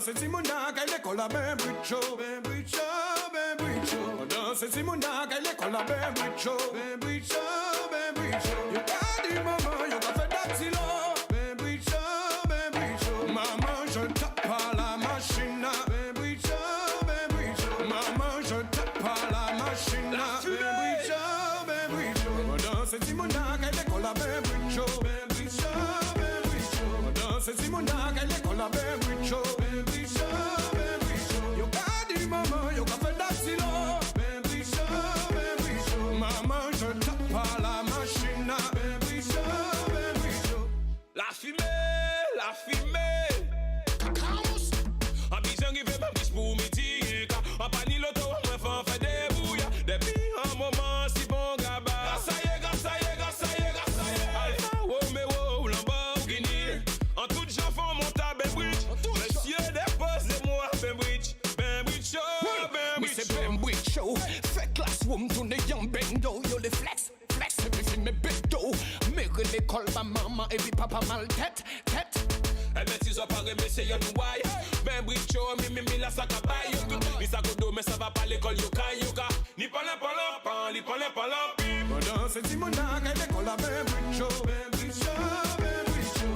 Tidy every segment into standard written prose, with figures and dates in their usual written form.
C'est Simona qui est la ben bricho, ben bricho, ben bricho. C'est Simona qui est la ben bricho, ben bricho, ben bricho. You got the mama, you got fait d'axilo, ben bricho, ben bricho. Maman, je tape à la machine, ben bricho, ben bricho. Maman, je tape à la machine, ben bricho, ben bricho. C'est Simona qui est la ben bricho, ben bricho, ben bricho. C'est Simona qui est la ben bricho. La fumée, cacaos. A bizan qui fait ma biche pour midi. A pas ni l'auto, moi fait des bouillas. Depuis un moment, si bon gaba. Gassaye, gassaye, gassaye, gassaye. Alpha Romeo, Lamborghini. En tout genre font monter à Benbridge. Monsieur, déposez-moi Benbridge. Benbridge show, Benbridge show. C'est Benbridge show. Fait classroom, tourne young bendo. Yo les flex, flex, everything me bendo. Mère l'école, ma maman et puis papa mal tête, tête. Elle met ses appareils, mais c'est yon ouaille. Ben bricho, mi la sakabaye. Mi sakodo, mais ça va pas l'école, yoka, yoka. Ni palin, palin, pan, ni palin, palin, pim. C'est Simona qui est l'école, ben bricho, ben bricho, ben bricho.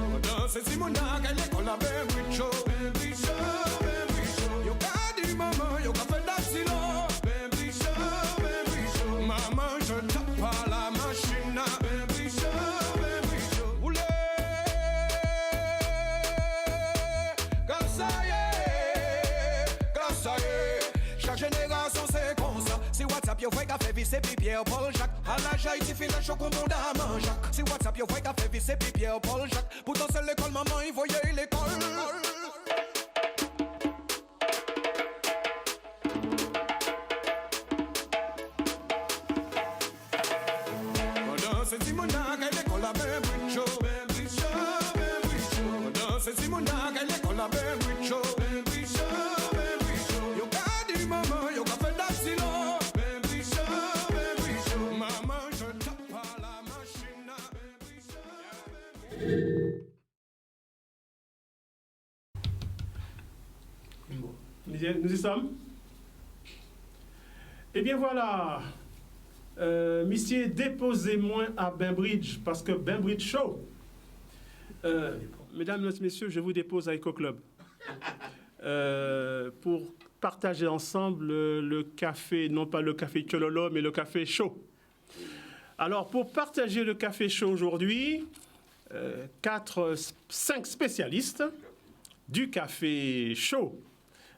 C'est Simona qui est l'école, ben bricho, ben bricho, ben bricho. Yoka di maman, yoka fait d'axilo, ben bricho, ben bricho. Maman, je tape à la machine, ben bricho, ben bricho. Oulé. Chaque génération c'est comme ça. Si WhatsApp yo voit qu'a fait visser puis Pierre Paul Jacques. À l'âge Haïti fin le choc au monde à Jacques. Si WhatsApp yo voit qu'a fait visser puis Pierre Paul Jacques. Pourtant c'est l'école maman il voyait l'école. C'est Simona qui est l'école ben bricho, ben bricho, ben bricho. C'est Simona qui est l'école ben bricho, ben bricho, ben bricho. You got the mama, you got fait d'axilo, ben bricho, ben bricho. Maman, je tape à la machine, ben bricho, ben bricho. Nous y sommes. Eh bien voilà. Monsieur, déposez-moi à Benbridge, parce que Benbridge Show. Mesdames et messieurs, je vous dépose à Eco Club pour partager ensemble le café, non pas le café Chololo, mais le café chaud. Alors, pour partager le café chaud aujourd'hui, 5 spécialistes du café chaud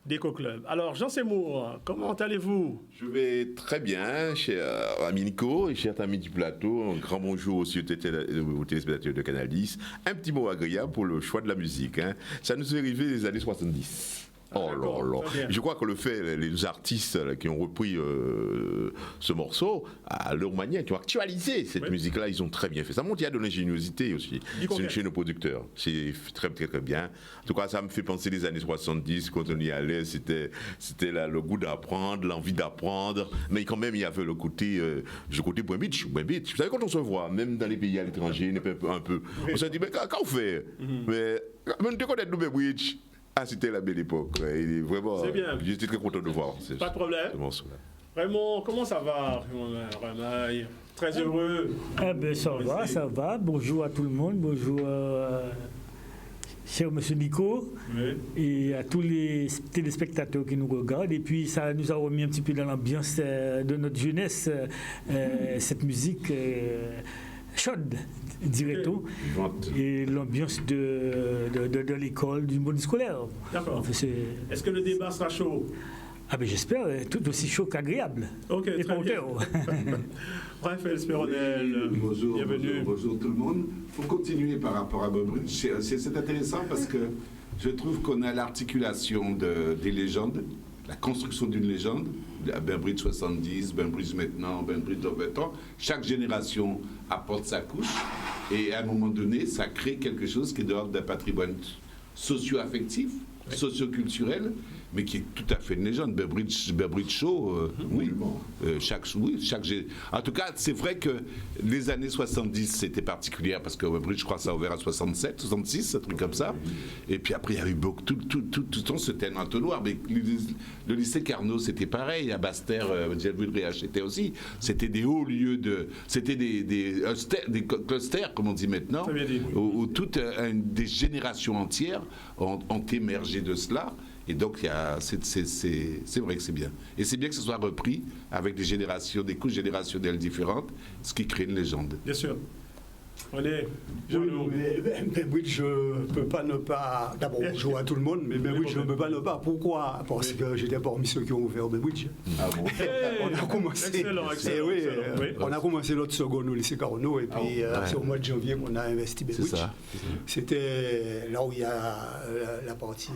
d'Eco Club. Alors, Jean Seymour, comment allez-vous? Je vais très bien, cher ami Nico et chers amis du plateau. Un grand bonjour aussi aux téléspectateurs de Canal 10. Un petit mot agréable pour le choix de la musique. Hein. Ça nous est arrivé des années 70. Oh là là. Je crois que le fait, les artistes qui ont repris ce morceau à leur manière, qui ont actualisé cette musique-là, ils ont très bien fait. Ça montre qu'il y a de l'ingéniosité aussi. C'est chez nos producteurs. C'est très, très, très bien. En tout cas, ça me fait penser des années 70, quand on y allait, c'était là, le goût d'apprendre, l'envie d'apprendre. Mais quand même, il y avait le côté Boin Beach. Vous savez, quand on se voit, même dans les pays à l'étranger, un peu, on se dit, mais quand on fait? Mais on te connaît nous, Boin Beach. Ah, c'était la belle époque. Ouais. Vraiment, c'est bien. J'étais très content de voir. Pas de problème. Raymond, comment ça va, Raymond? Très heureux. Eh bien, ça va. Bonjour à tout le monde. Bonjour, cher monsieur Nico, et à tous les téléspectateurs qui nous regardent. Et puis, ça nous a remis un petit peu dans l'ambiance de notre jeunesse, cette musique chaude, dirait-on, et l'ambiance de l'école, du monde scolaire. D'accord. Est-ce que le débat sera chaud? Ah ben j'espère, tout aussi chaud qu'agréable. Ok, et très bien. Raphaël Spéronel, bienvenue. Bonjour tout le monde. Il faut continuer par rapport à Benbridge. C'est intéressant parce que je trouve qu'on a l'articulation des légendes, la construction d'une légende, Benbridge 70, Benbridge maintenant, Benbridge dans 20 ans. Chaque génération apporte sa couche. Et à un moment donné, ça crée quelque chose qui est de l'ordre d'un patrimoine socio-affectif, socio-culturel, mais qui est tout à fait une légende. Bear Bridge Show, oui. En tout cas, c'est vrai que les années 70, c'était particulier parce que Bear Bridge, je crois, ça a ouvert à 67, 66, un truc comme ça. Et puis après, il y a eu beaucoup, tout le temps, c'était un entonnoir. Mais le lycée Carnot, c'était pareil. À Basse-Terre, c'était aussi. C'était des hauts lieux de. C'était des clusters, comme on dit maintenant, où toutes des générations entières ont émergé de cela. Et donc, c'est vrai que c'est bien. Et c'est bien que ce soit repris avec des couches générationnelles différentes, ce qui crée une légende. Bien sûr. Allez, mais Bridge, je ne peux pas ne pas. D'abord, bonjour à tout le monde, mais Bridge, je ne peux pas ne pas. Pourquoi? Parce que j'étais parmi ceux qui ont ouvert Bridge. Ah bon? On a commencé. Excellent. On a commencé notre seconde au lycée Carnot, et puis c'est au mois de janvier qu'on a investi Bridge. C'était là où il y a la partie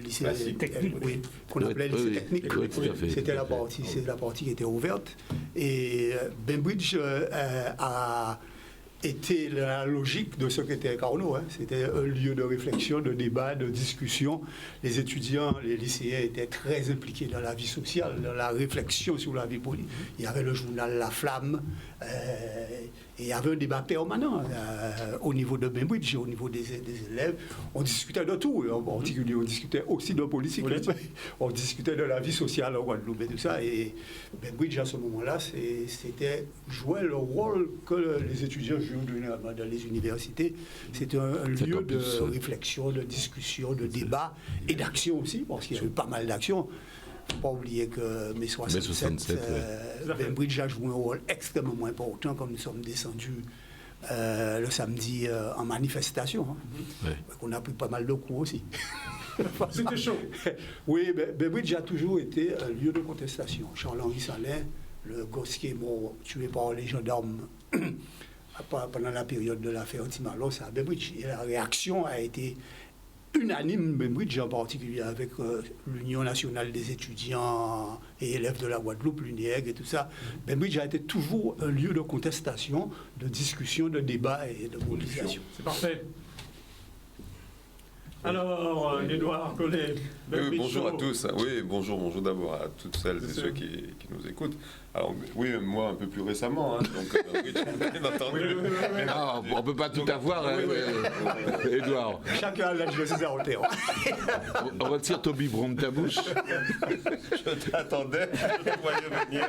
lycée technique, qu'on appelait lycée technique. C'était la partie qui était ouverte. Et Bridge a était la logique de ce qu'était Carnot. C'était un lieu de réflexion, de débat, de discussion. Les étudiants, les lycéens étaient très impliqués dans la vie sociale, dans la réflexion sur la vie politique. Il y avait le journal La Flamme, et il y avait un débat permanent au niveau de Bainbridge, au niveau des élèves. On discutait de tout, en particulier on discutait aussi de politique. On discutait de la vie sociale en Guadeloupe et tout ça. Et Bainbridge, à ce moment-là, c'était jouer le rôle que les étudiants jouent dans les universités. C'était un lieu de réflexion, de discussion, de débat et d'action aussi, parce qu'il y a eu pas mal d'actions. Il ne faut pas oublier que mai 67, Bainbridge a joué un rôle extrêmement important quand nous sommes descendus le samedi en manifestation. On a pris pas mal de coups aussi. C'était chaud. Oui, Bainbridge a toujours été un lieu de contestation. Charles-Henri Salin, le gosse qui est mort, tué par les gendarmes pendant la période de l'affaire Timalos à Bainbridge. Et la réaction a été unanime, Bainbridge en particulier, avec l'Union nationale des étudiants et élèves de la Guadeloupe, l'UNIEG et tout ça. Bainbridge a été toujours un lieu de contestation, de discussion, de débat et de mobilisation. C'est parfait. Alors, Édouard Collet, bonjour à tous. Oui, bonjour d'abord à toutes celles et ceux qui nous écoutent. Alors, oui, moi un peu plus récemment, donc bien entendu. On ne peut pas tout avoir, Édouard. Chacun a l'âge de ses arrêtés. On retire ton biberon de ta bouche. Je t'attendais, je te voyais venir.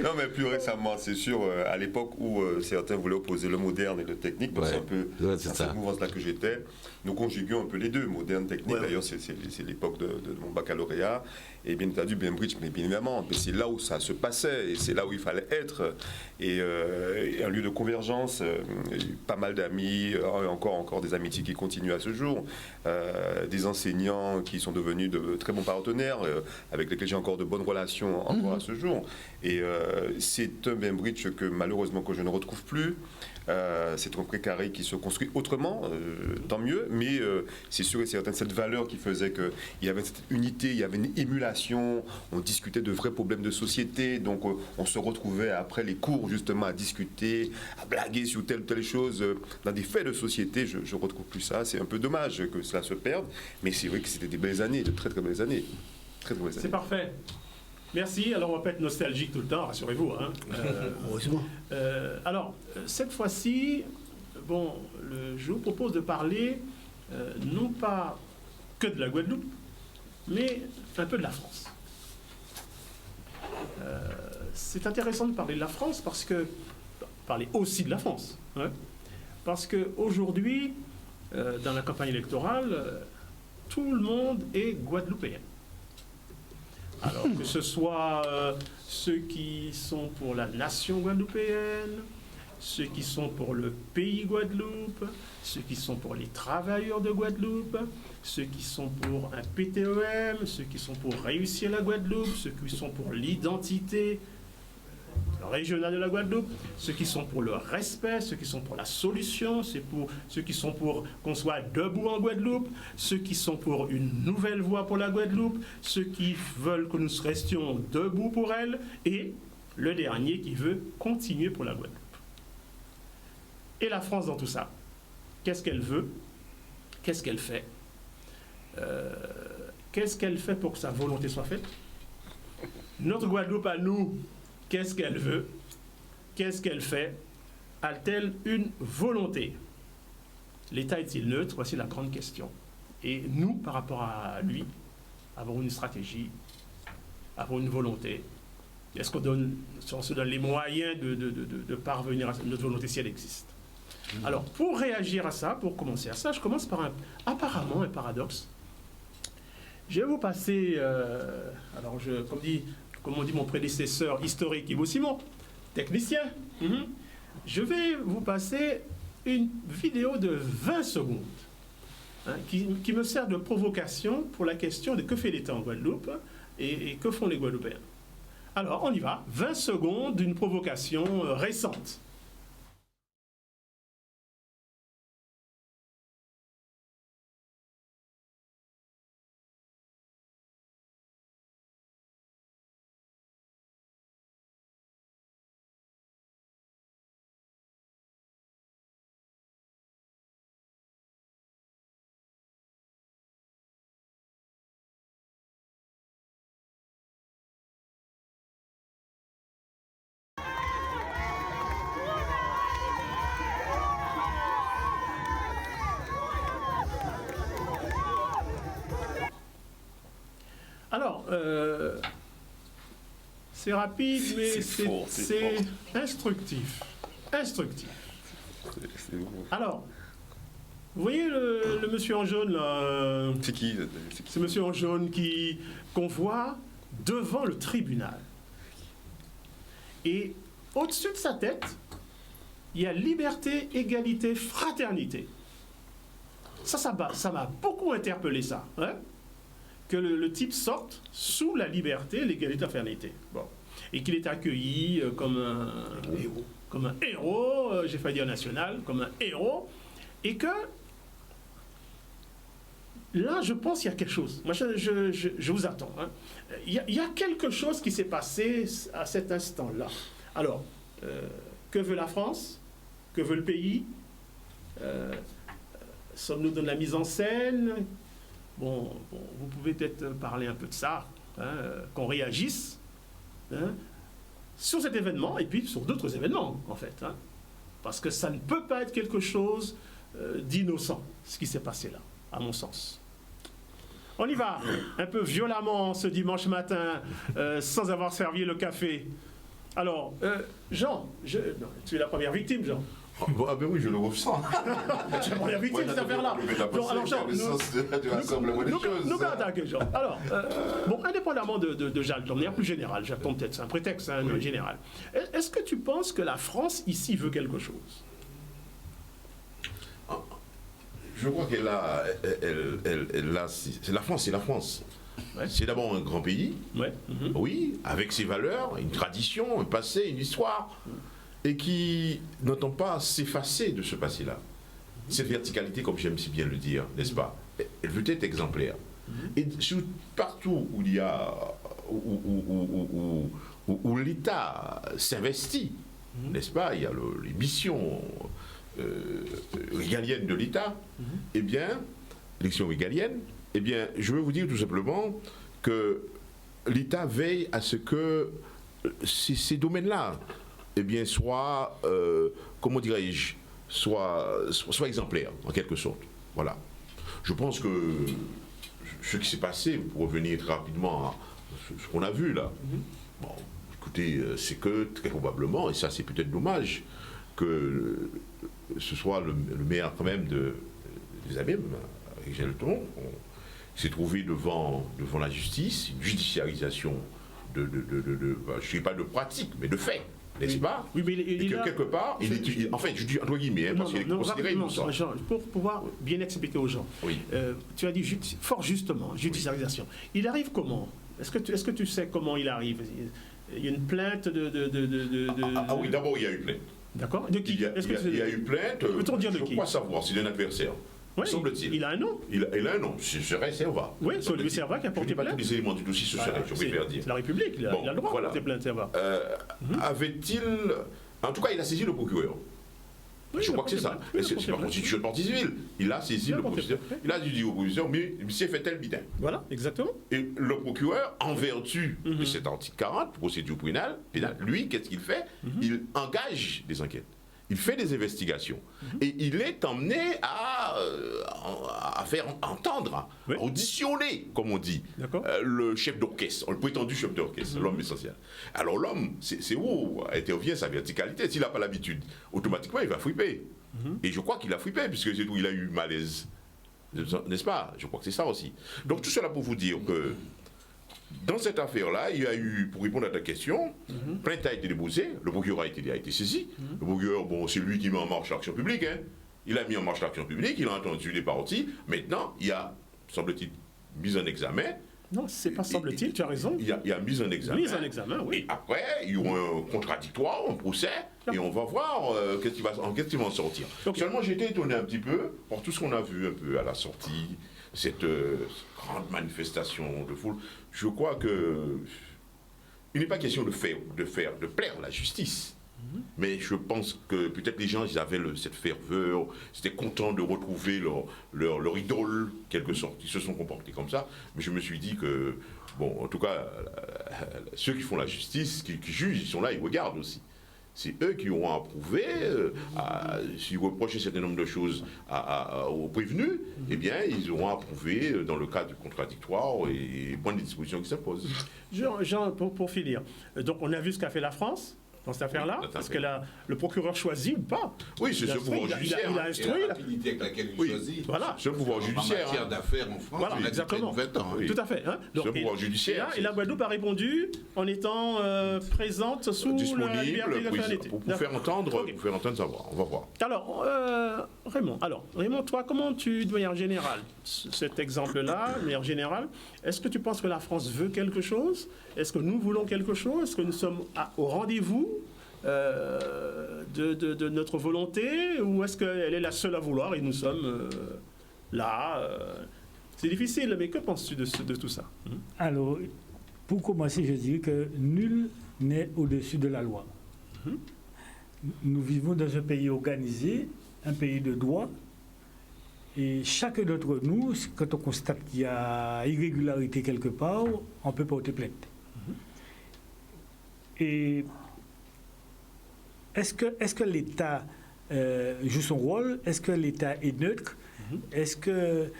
Non, mais plus récemment, c'est sûr, à l'époque où certains voulaient opposer le moderne et le technique, donc c'est un peu c'est cette mouvance-là que j'étais. Nous conjuguons un peu les deux, moderne, technique. D'ailleurs, c'est l'époque de mon baccalauréat. Et bien entendu, Bainbridge, mais bien évidemment, c'est là où ça se passait et c'est là où il fallait être. Et un lieu de convergence, pas mal d'amis, encore des amitiés qui continuent à ce jour, des enseignants qui sont devenus de très bons partenaires, avec lesquels j'ai encore de bonnes relations encore à ce jour. Et c'est un Bainbridge que malheureusement que je ne retrouve plus. C'est un précaré qui se construit autrement, tant mieux, mais c'est sûr et certain cette valeur qui faisait qu'il y avait cette unité, il y avait une émulation, on discutait de vrais problèmes de société, donc on se retrouvait après les cours justement à discuter, à blaguer sur telle ou telle chose, dans des faits de société, je ne retrouve plus ça, c'est un peu dommage que cela se perde, mais c'est vrai que c'était des belles années, de très très belles années. Très, très belles années. C'est parfait. Merci. Alors, on va pas être nostalgique tout le temps, rassurez-vous. Heureusement. Alors, cette fois-ci, je vous propose de parler non pas que de la Guadeloupe, mais un peu de la France. C'est intéressant de parler de la France parce que parler aussi de la France, parce que aujourd'hui, dans la campagne électorale, tout le monde est guadeloupéen. Alors que ce soit ceux qui sont pour la nation guadeloupéenne, ceux qui sont pour le pays Guadeloupe, ceux qui sont pour les travailleurs de Guadeloupe, ceux qui sont pour un PTEM, ceux qui sont pour réussir la Guadeloupe, ceux qui sont pour l'identité régionale de la Guadeloupe, ceux qui sont pour le respect, ceux qui sont pour la solution, ceux qui sont pour qu'on soit debout en Guadeloupe, ceux qui sont pour une nouvelle voie pour la Guadeloupe, ceux qui veulent que nous restions debout pour elle, et le dernier qui veut continuer pour la Guadeloupe. Et la France dans tout ça, qu'est-ce qu'elle veut? Qu'est-ce qu'elle fait? Qu'est-ce qu'elle fait pour que sa volonté soit faite? Notre Guadeloupe à nous, qu'est-ce qu'elle veut? Qu'est-ce qu'elle fait? A-t-elle une volonté? L'État est-il neutre? Voici la grande question. Et nous, par rapport à lui, avons une stratégie, avons une volonté. Est-ce qu'on se donne les moyens de parvenir à notre volonté si elle existe? Alors, pour réagir à ça, pour commencer à ça, je commence par apparemment un paradoxe. Je vais vous passer, alors comme on dit mon prédécesseur historique Yves Simon, technicien, je vais vous passer une vidéo de 20 secondes hein, qui me sert de provocation pour la question de que fait l'État en Guadeloupe et que font les Guadeloupéens. Alors, on y va. 20 secondes d'une provocation récente. Alors, c'est rapide, mais c'est instructif. Instructif. Alors, vous voyez le monsieur en jaune, là? C'est qui? C'est monsieur en jaune qu'on voit devant le tribunal. Et au-dessus de sa tête, il y a liberté, égalité, fraternité. Ça m'a beaucoup interpellé, ça. Hein? Que le type sorte sous la liberté, l'égalité, la fraternité. Bon. Et qu'il est accueilli comme un héros, j'ai failli dire national, comme un héros, et que là, je pense qu'il y a quelque chose. Moi, je vous attends. Hein. Il y a quelque chose qui s'est passé à cet instant-là. Alors, que veut la France? Que veut le pays? Sommes-nous dans la mise en scène? Bon, vous pouvez peut-être parler un peu de ça, hein, qu'on réagisse hein, sur cet événement et puis sur d'autres événements, en fait. Hein, parce que ça ne peut pas être quelque chose d'innocent, ce qui s'est passé là, à mon sens. On y va, un peu violemment ce dimanche matin, sans avoir servi le café. Alors, Jean, tu es la première victime, Jean. Ah ben oui, je le ressens. Tu es la première victime de cette affaire-là. Alors, Jean, nous attaquer, Jean. Alors, bon, indépendamment de Jacques, de manière plus générale, Jacques, peut-être, c'est un prétexte hein, oui. Général. Est-ce que tu penses que la France, ici, veut quelque chose? Je crois qu'elle a... c'est la France, c'est la France. Ouais. C'est d'abord un grand pays, ouais. Oui, avec ses valeurs, une tradition, un passé, une histoire, et qui n'entend pas s'effacer de ce passé-là. Cette verticalité, comme j'aime si bien le dire, n'est-ce pas? Elle veut être exemplaire. Et partout où il y a, où l'État s'investit, n'est-ce pas? Il y a les missions régaliennes de l'État, eh bien, l'élection régalienne, eh bien, je veux vous dire tout simplement que l'État veille à ce que ces domaines-là, eh bien, soient, comment dirais-je, soient exemplaires, en quelque sorte. Voilà. Je pense que ce qui s'est passé, pour revenir très rapidement à ce qu'on a vu là, bon, écoutez, c'est que très probablement, et ça c'est peut-être dommage, que ce soit le maire quand même des Abîmes, avec Gelton, s'est trouvé devant la justice, une judiciarisation je ne sais pas de pratique, mais de fait, n'est-ce pas? Oui, mais quelque part, en fait, je dis entre guillemets, hein, parce qu'il est considéré innocent. Pour pouvoir bien expliquer aux gens, oui. Tu as dit fort justement, judiciarisation. Il arrive comment? Est-ce que tu sais comment il arrive? Il y a une plainte Ah oui, d'abord il y a une plainte. D'accord. De qui? Il y a eu plainte. Peut-on dire de qui? Je crois savoir, c'est d'un adversaire. Oui, semble-t-il. Il a un nom. Il a un nom. Ce serait Servat. Oui, c'est Olivier Servat qui a porté plainte. Je ne dis pas tous les éléments du dossier, ce serait, je préfère dire. C'est la République, il a le droit de porter plainte, Servat. Avait-il... En tout cas, il a saisi le procureur. Oui, je crois que c'est ça. oui, C'est pas constitution de partie civile. Il a saisi l'opposition. Il a dit opposition, mais c'est fait tel bitin. Voilà, exactement. Et le procureur, en vertu de cet article 40, procédure pénale, lui, qu'est-ce qu'il fait? Il engage des enquêtes. Il fait des investigations. Et il est emmené à faire entendre, à auditionner, comme on dit, le chef d'orchestre, le prétendu chef d'orchestre, l'homme essentiel. Alors l'homme, c'est où intervient sa verticalité. S'il n'a pas l'habitude, automatiquement, il va fripper. Et je crois qu'il a frippé, puisque c'est tout, il a eu malaise. N'est-ce pas? Je crois que c'est ça aussi. Donc tout cela pour vous dire que dans cette affaire-là, il y a eu, pour répondre à ta question, plainte a été déposée, le procureur a été saisi. Le procureur, bon, c'est lui qui met en marche l'action publique. Hein. Il a mis en marche l'action publique, il a entendu les parties. Maintenant, il y a, semble-t-il, mise en examen. Non, c'est pas semble-t-il, tu as raison. Il y a mise en examen. Mise en examen, oui. Et après, il y aura un contradictoire, un procès, et on va voir qu'est-ce qui va en sortir. Okay. Seulement, j'ai été étonné un petit peu par tout ce qu'on a vu un peu à la sortie, cette grande manifestation de foule. Je crois que il n'est pas question de plaire la justice. Mais je pense que peut-être les gens, ils avaient cette ferveur, ils étaient contents de retrouver leur idole, quelque sorte. Ils se sont comportés comme ça. Mais je me suis dit que, bon, en tout cas, ceux qui font la justice, qui jugent, ils sont là, ils regardent aussi. C'est eux qui auront approuvé, s'ils reprochent un certain nombre de choses aux prévenus, eh bien, ils auront approuvé dans le cas du contradictoire et prendre des dispositions qui s'imposent. Jean, pour finir, donc on a vu ce qu'a fait la France dans cette affaire-là, parce que le procureur choisit ou pas. Oui, c'est ce pouvoir judiciaire. Il a instruit. La rapidité avec laquelle il choisit. Voilà. C'est le pouvoir judiciaire. En matière d'affaires en France, voilà, on a exactement. 20 ans. Tout à fait. Hein. C'est le pouvoir judiciaire. Et la Guadeloupe a répondu en étant présente sous la liberté de la finalité. Pour faire entendre, savoir. On va voir. Alors, Raymond, toi, comment tu, de manière générale, cet exemple-là, de manière générale, est-ce que tu penses que la France veut quelque chose? Est-ce que nous voulons quelque chose? Est-ce que nous sommes au rendez-vous de notre volonté, ou est-ce qu'elle est la seule à vouloir et nous sommes là? C'est difficile, mais que penses-tu de tout ça? Alors, pour commencer, je dirais que nul n'est au-dessus de la loi. Nous vivons dans un pays organisé, un pays de droit, et chacun d'entre nous, quand on constate qu'il y a irrégularité quelque part, on peut porter plainte. Et est-ce que l'État joue son rôle? Est-ce que l'État est neutre? Est-ce que...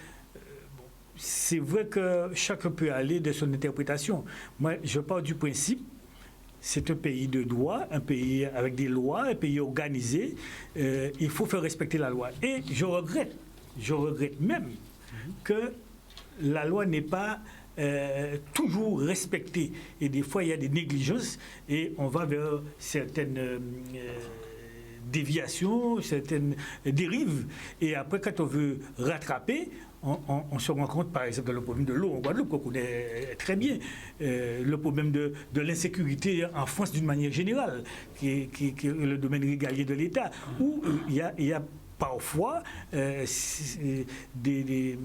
c'est vrai que chacun peut aller de son interprétation. Moi, je pars du principe, c'est un pays de droit, un pays avec des lois, un pays organisé. Il faut faire respecter la loi. Et je regrette même que la loi n'est pas toujours respectée. Et des fois, il y a des négligences et on va vers certaines déviations, certaines dérives. Et après, quand on veut rattraper, on se rend compte, par exemple, dans le problème de l'eau en Guadeloupe, qu'on connaît très bien, le problème de l'insécurité en France d'une manière générale, qui est le domaine régalier de l'État, où il y a parfois des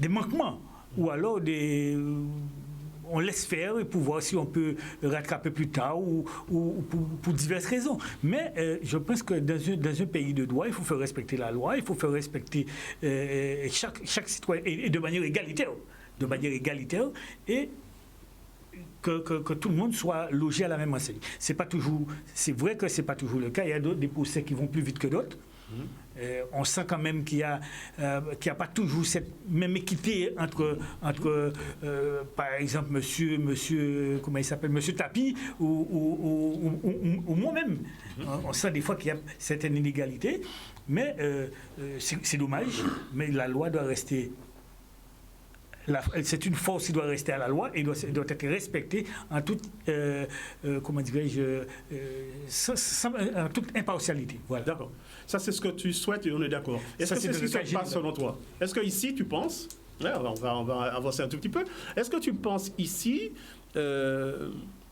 manquements, ou alors on laisse faire pour voir si on peut rattraper plus tard ou pour diverses raisons. Mais je pense que dans un pays de droit, il faut faire respecter la loi, il faut faire respecter chaque citoyen et de manière égalitaire. Et que tout le monde soit logé à la même enseigne. C'est vrai que c'est pas toujours le cas. Il y a des procès qui vont plus vite que d'autres. On sent quand même qu'il y a pas toujours cette même équité entre par exemple monsieur comment il s'appelle, monsieur Tapi ou moi-même. On sent des fois qu'il y a certaines inégalités, mais c'est dommage, mais la loi doit rester. C'est une force qui doit rester à la loi et doit être respectée en toute, comment dirais-je, en toute impartialité. Voilà. D'accord. Ça, c'est ce que tu souhaites et on est d'accord. Est-ce que c'est ce qui se passe selon toi? Est-ce que ici, tu penses, on va avancer un tout petit peu, est-ce que tu penses ici,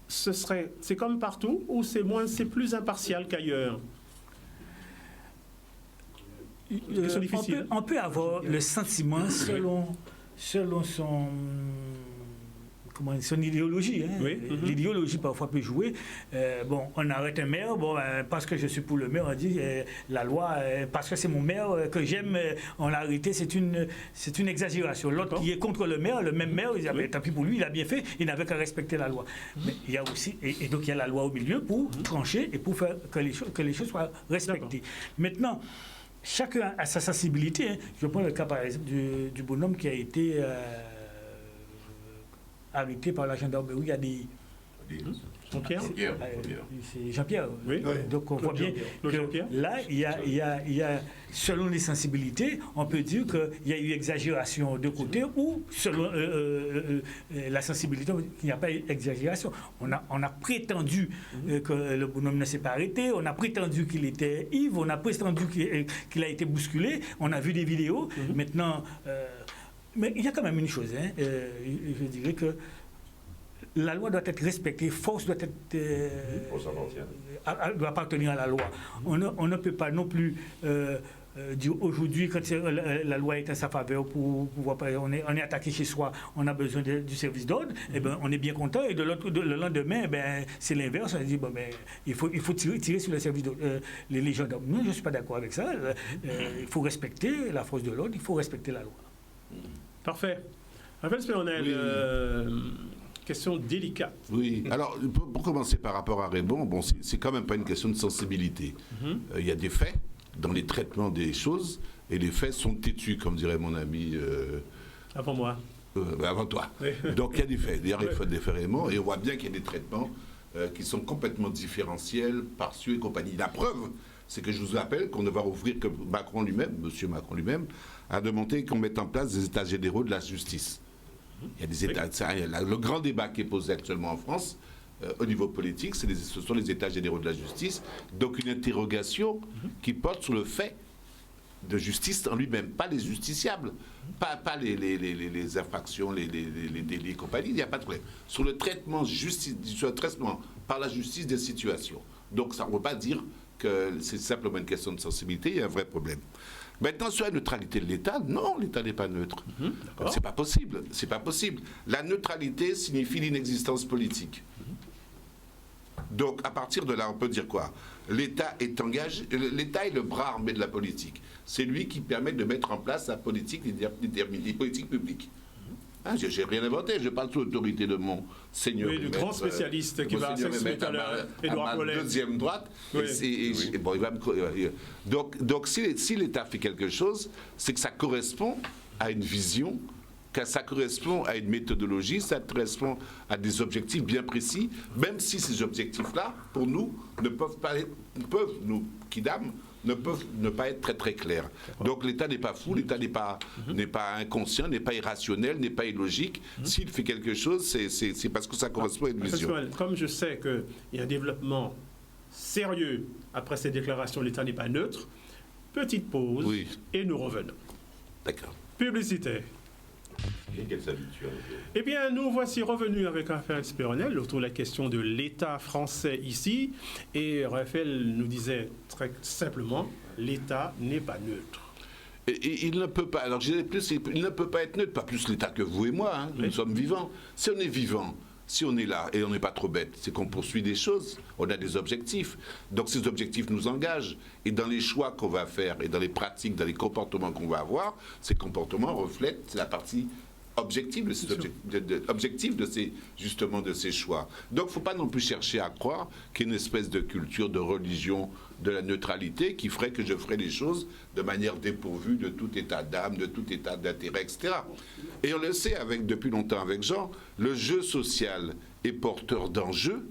c'est comme partout ou c'est plus impartial qu'ailleurs? On peut avoir le sentiment selon son, son idéologie. Hein. Oui. L'idéologie parfois peut jouer. On arrête un maire, parce que je suis pour le maire, on dit la loi, parce que c'est mon maire que j'aime, on l'a arrêté, c'est une exagération. L'autre qui est contre le même maire, il dit, tant pis pour lui, il a bien fait, il n'avait qu'à respecter la loi. Mais il y a aussi, et donc il y a la loi au milieu pour trancher et pour faire que les choses soient respectées. Maintenant, chacun a sa sensibilité. Hein. Je prends le cas par exemple du bonhomme qui a été arrêté par la gendarmerie. Il y a des... Jean-Pierre. C'est Jean-Pierre. Oui. Donc on voit bien que là, il y a, selon les sensibilités, on peut dire qu'il y a eu exagération de côté ou selon la sensibilité, il n'y a pas eu exagération. On a prétendu que le bonhomme ne s'est pas arrêté, on a prétendu qu'il était ivre, on a prétendu qu'il a été bousculé, on a vu des vidéos. Maintenant, mais il y a quand même une chose, hein, je dirais que la loi doit être respectée, force doit appartenir à la loi. On ne peut pas non plus dire aujourd'hui, quand la loi est en sa faveur, on est attaqué chez soi, on a besoin du service d'ordre, et ben, on est bien content, et le lendemain, c'est l'inverse, on dit il faut tirer sur le service d'ordre, les gendarmes. Non, je ne suis pas d'accord avec ça. Il faut respecter la force de l'ordre, il faut respecter la loi. Parfait. Raphaël Spéronel, question délicate. Oui. Alors, pour commencer par rapport à Raymond, c'est quand même pas une question de sensibilité. Il y a des faits dans les traitements des choses, et les faits sont têtus, comme dirait mon ami. Avant moi. Avant toi. Oui. Donc il y a des faits. D'ailleurs, il faut des faits Raymond, et on voit bien qu'il y a des traitements qui sont complètement différentiels, partieux et compagnie. La preuve, c'est que je vous rappelle qu'on ne va rouvrir que Macron lui-même, M. Macron lui-même, a demandé qu'on mette en place des états généraux de la justice. Il y a des états, le grand débat qui est posé actuellement en France, au niveau politique, ce sont les états généraux de la justice. Donc une interrogation qui porte sur le fait de justice en lui-même, pas les justiciables, pas les infractions, les délits et compagnie, il n'y a pas de problème. Sur le traitement par la justice des situations. Donc ça ne veut pas dire que c'est simplement une question de sensibilité, il y a un vrai problème. Maintenant, sur la neutralité de l'État, non, l'État n'est pas neutre. C'est pas possible. C'est pas possible. La neutralité signifie l'inexistence politique. Donc, à partir de là, on peut dire quoi? L'État est engagé. L'État est le bras armé de la politique. C'est lui qui permet de mettre en place la politique, les politiques publiques. Je n'ai rien inventé, je parle sous l'autorité de mon seigneur. Oui, le grand spécialiste qui va s'exprimer tout à l'heure, Édouard Paulet. Deuxième droite. Oui. Donc, si l'État fait quelque chose, c'est que ça correspond à une vision, que ça correspond à une méthodologie, ça correspond à des objectifs bien précis, même si ces objectifs-là, pour nous, ne peuvent ne pas être très très clairs. Donc l'État n'est pas fou, l'État n'est pas inconscient, n'est pas irrationnel, n'est pas illogique. S'il fait quelque chose, c'est parce que ça correspond à une vision. Comme je sais qu'il y a un développement sérieux après ces déclarations, l'État n'est pas neutre, petite pause et nous revenons. D'accord. Publicité. Eh bien, nous voici revenus avec Raphaël Spéronel autour de la question de l'État français ici. Et Raphaël nous disait très simplement, l'État n'est pas neutre. Et il ne peut pas, alors je dirais plus, il ne peut pas être neutre, pas plus l'État que vous et moi, hein. Nous sommes vivants. Si on est vivant, si on est là et on n'est pas trop bête, c'est qu'on poursuit des choses, on a des objectifs. Donc ces objectifs nous engagent. Et dans les choix qu'on va faire et dans les pratiques, dans les comportements qu'on va avoir, ces comportements reflètent la partie objective de ces choix. Donc il ne faut pas non plus chercher à croire qu'il y a une espèce de culture, de religion, de la neutralité qui ferait que je ferais les choses de manière dépourvue de tout état d'âme, de tout état d'intérêt, etc. Et on le sait depuis longtemps avec Jean, le jeu social est porteur d'enjeux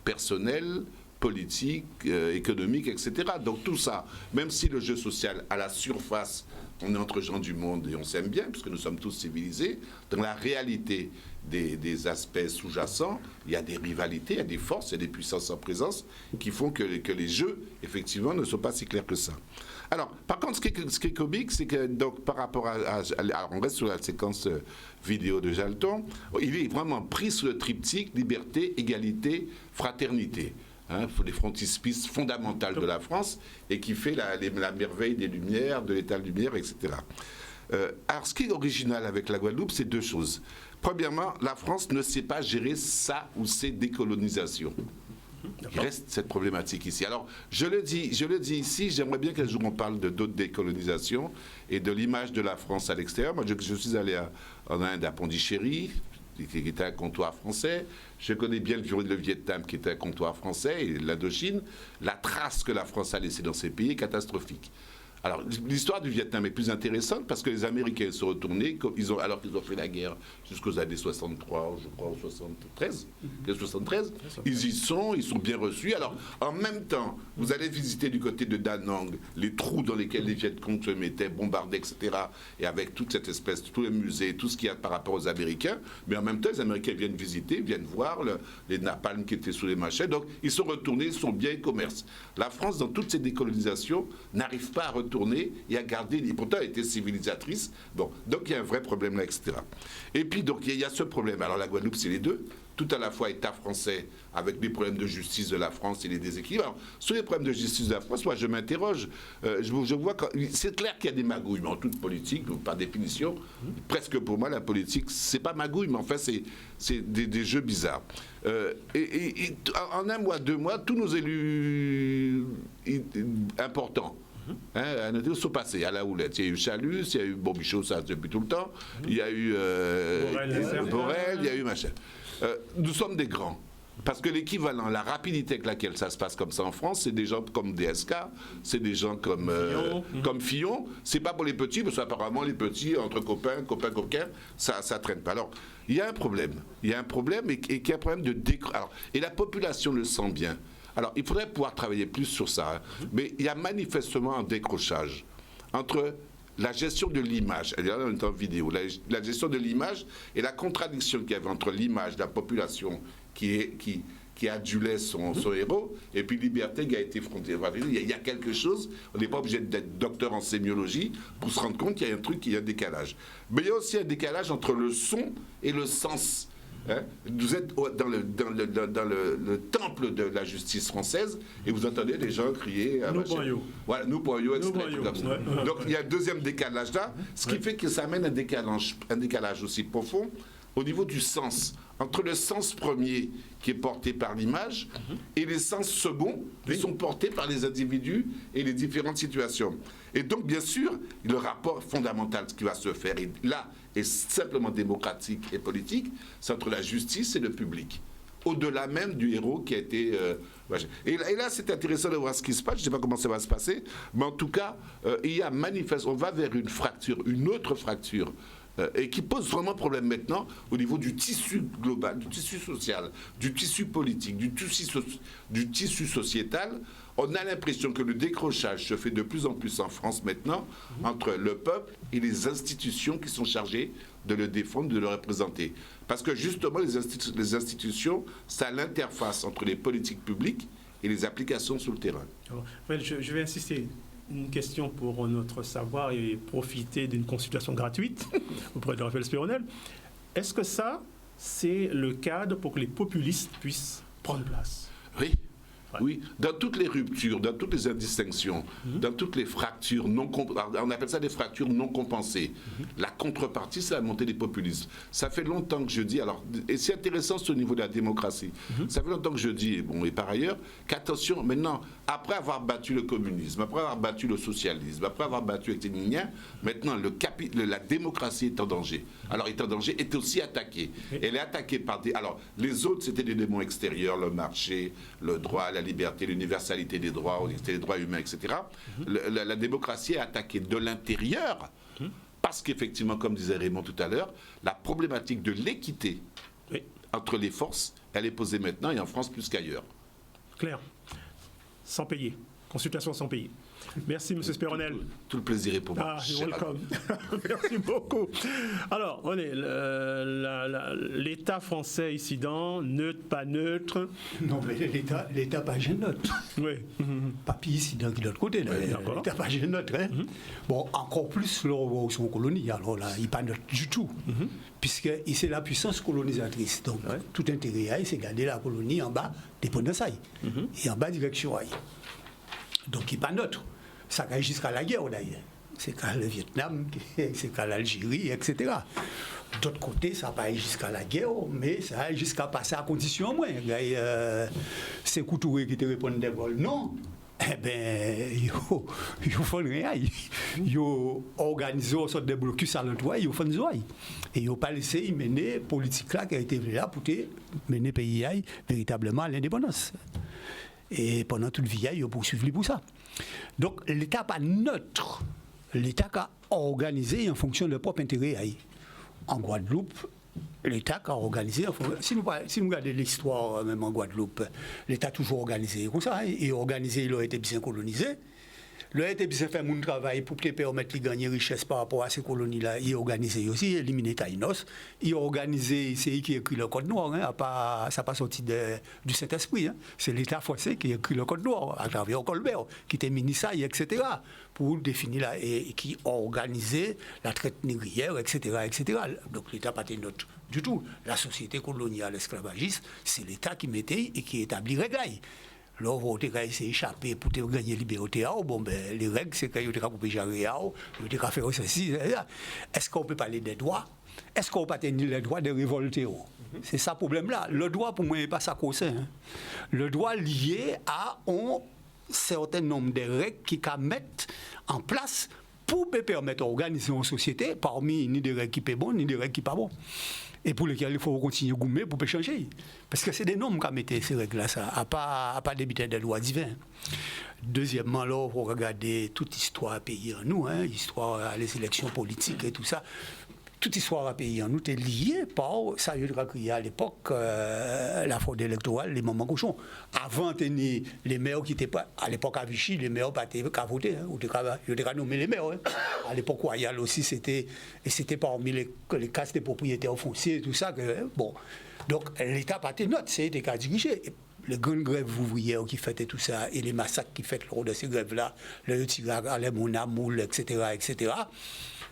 personnels, politiques, économiques, etc. Donc tout ça, même si le jeu social à la surface, on est entre gens du monde et on s'aime bien, puisque nous sommes tous civilisés, dans la réalité des aspects sous-jacents, il y a des rivalités, il y a des forces, il y a des puissances en présence qui font que les jeux, effectivement, ne sont pas si clairs que ça. Alors, par contre, ce qui est comique, c'est que, donc, par rapport alors, on reste sur la séquence vidéo de Jalton, il est vraiment pris sur le triptyque liberté, égalité, fraternité. Les frontispices fondamentales de la France et qui fait la merveille des Lumières, de l'État Lumière, etc. Alors, ce qui est original avec la Guadeloupe, c'est deux choses. Premièrement, la France ne sait pas gérer sa ou ses décolonisations. Il reste cette problématique ici. Alors, je le dis ici, j'aimerais bien qu'un jour on parle de d'autres décolonisations et de l'image de la France à l'extérieur. Moi, je suis allé en Inde, à Pondichéry, qui était un comptoir français. Je connais bien le Vietnam, qui était un comptoir français, et l'Indochine. La trace que la France a laissée dans ces pays est catastrophique. Alors, l'histoire du Vietnam est plus intéressante parce que les Américains sont retournés, alors qu'ils ont fait la guerre jusqu'aux années 63, je crois, ou 73. Ils y sont, ils sont bien reçus. Alors, en même temps, vous allez visiter du côté de Da Nang les trous dans lesquels les Viet Cong se mettaient, bombardaient, etc. Et avec toute cette espèce, tous les musées, tout ce qu'il y a par rapport aux Américains. Mais en même temps, les Américains viennent visiter, viennent voir les napalms qui étaient sous les machets. Donc, ils sont retournés, ils sont bien commerce. La France, dans toutes ces décolonisations, n'arrive pas à retourner et à garder, et pourtant elle était civilisatrice. Bon, donc il y a un vrai problème là, etc. Et puis donc il y a ce problème. Alors la Guadeloupe, c'est les deux. Tout à la fois État français avec les problèmes de justice de la France et les déséquilibres. Alors, sur les problèmes de justice de la France, moi je m'interroge. Je vois c'est clair qu'il y a des magouilles, mais en toute politique, par définition, presque pour moi la politique, c'est pas magouille, mais enfin c'est des jeux bizarres. Et en un mois, 2 mois, tous nos élus importants, sont passés à la houlette. Il y a eu Chalus, il y a eu Bobichot, ça depuis tout le temps, il y a eu Borrell, il y a eu machin. Nous sommes des grands. Parce que l'équivalent, la rapidité avec laquelle ça se passe comme ça en France, c'est des gens comme DSK, c'est des gens comme Fillon. C'est pas pour les petits, parce qu'apparemment les petits, entre copains, ça traîne pas. Alors, il y a un problème. Il y a un problème et qu'il y a un problème de décrochage. Et la population le sent bien. Alors, il faudrait pouvoir travailler plus sur ça. Mais il y a manifestement un décrochage entre la gestion de l'image, on est en vidéo, la gestion de l'image et la contradiction qu'il y avait entre l'image de la population qui adulait son héros, et puis Liberté qui a été frontée. Il y a quelque chose, on n'est pas obligé d'être docteur en sémiologie pour se rendre compte qu'il y a un truc, qu'il y a un décalage. Mais il y a aussi un décalage entre le son et le sens. Vous êtes dans le temple de la justice française et vous entendez les gens crier voilà, nous poyons, etc. Donc il y a un deuxième décalage là, ce qui fait que ça amène un décalage aussi profond au niveau du sens, entre le sens premier qui est porté par l'image et les sens seconds qui sont portés par les individus et les différentes situations. Et donc, bien sûr, le rapport fondamental qui va se faire, et là, est simplement démocratique et politique, c'est entre la justice et le public, au-delà même du héros qui a été... Et là, c'est intéressant de voir ce qui se passe. Je ne sais pas comment ça va se passer, mais en tout cas, il y a on va vers une fracture, une autre fracture, et qui pose vraiment problème maintenant au niveau du tissu global, du tissu social, du tissu politique, du tissu sociétal. On a l'impression que le décrochage se fait de plus en plus en France maintenant entre le peuple et les institutions qui sont chargées de le défendre, de le représenter. Parce que justement, les institutions, c'est l'interface entre les politiques publiques et les applications sur le terrain. Je vais insister. Une question pour notre savoir et profiter d'une consultation gratuite auprès de Raphaël Spéronel. Est-ce que ça, c'est le cadre pour que les populistes puissent prendre place? Oui. Oui, dans toutes les ruptures, dans toutes les indistinctions, dans toutes les fractures on appelle ça des fractures non compensées. La contrepartie, c'est la montée des populismes. Ça fait longtemps que je dis, et c'est intéressant au niveau de la démocratie, ça fait longtemps que je dis, et par ailleurs, qu'attention, maintenant, après avoir battu le communisme, après avoir battu le socialisme, après avoir battu les Niniens, maintenant la démocratie est en danger. Alors, est en danger, est aussi attaquée. Elle est attaquée par alors, les autres, c'était des démons extérieurs, le marché, le droit, la liberté, l'universalité des droits, les droits humains, etc. La démocratie est attaquée de l'intérieur parce qu'effectivement, comme disait Raymond tout à l'heure, la problématique de l'équité entre les forces, elle est posée maintenant et en France plus qu'ailleurs. Claire, sans payer, consultation sans payer. Merci, M. Spéronel. Tout le plaisir est pour moi. Welcome. Merci beaucoup. Alors, l'État français incident, neutre, pas neutre. Non, mais l'État pas neutre. Oui. Papy incident de l'autre côté. L'État pas neutre. Bon, encore plus leur son colonie. Alors là, il n'est pas neutre du tout. Puisque c'est la puissance colonisatrice. Donc, tout intérêt, c'est garder la colonie en bas des ponts de Saï. Et en bas, direction Haï. Donc, il n'est pas neutre. Ça va jusqu'à la guerre, d'ailleurs. c'est qu'à le Vietnam, c'est qu'à l'Algérie, etc. D'autre côté, ça va jusqu'à la guerre, mais ça va jusqu'à passer à condition moins. C'est Coutouré qui te répond des vols. Non. Eh bien, il faut rien. Il faut organiser une sorte de blocus à l'endroit, il faut faire et il ne faut pas laisser mener la politique là qui a été là pour mener le pays véritablement à l'indépendance. Et pendant toute vie, il faut poursuivre pour ça. Donc, l'État n'est pas neutre. L'État a organisé en fonction de leur propre intérêt. En Guadeloupe, l'État a organisé, si nous regardons l'histoire même en Guadeloupe, l'État a toujours organisé comme ça, et organisé, il a été bien colonisé. Il a été bien fait mon travail pour permettre de gagner richesse par rapport à ces colonies-là. Il a organisé aussi, éliminé Taïnos. Il a organisé, c'est lui qui a écrit le Code Noir, ça n'a pas sorti du Saint-Esprit. C'est l'État français qui a écrit le Code Noir, à travers Colbert, qui était ministre, etc., pour définir et qui a organisé la traite négrière, etc., etc. Donc l'État n'a pas été neutre du tout. La société coloniale esclavagiste, c'est l'État qui mettait et qui établit les règles. Là, vous avez essayé d'échapper pour gagner la liberté. Les règles, c'est qu'il y a des coupés jarrés, il y a des faire ceci. Est-ce qu'on peut parler des droits? Est-ce qu'on peut tenir les droits de révolter? C'est ça le problème-là. Le droit, pour moi, n'est pas ça qu'on sait. Le droit lié à un certain nombre de règles qui mettent en place pour permettre d'organiser une société parmi ni des règles qui sont bonnes, ni des règles qui ne sont pas bonnes. Et pour lesquels il faut continuer à gommer pour changer. Parce que c'est des normes qui mettent ces règles-là, à pas débiter des lois divines. Deuxièmement, là, il faut regarder toute histoire à pays en nous, histoire les élections politiques et tout ça. Toute histoire à pays en nous est liée par ça. Il y a à l'époque la fraude électorale, les moments cochons. Avant, les maires qui étaient pas à l'époque à Vichy, les maires pas qu'à voter, ou de nommer les maires. À l'époque royale aussi, c'était parmi les casses des propriétaires fonciers et tout ça que bon. Donc l'État pas été neutre, c'est des cas dirigés. Les grandes grèves ouvrières qui faisaient tout ça et les massacres qui faisaient lors de ces grèves-là, le tirage à la moule, etc., etc.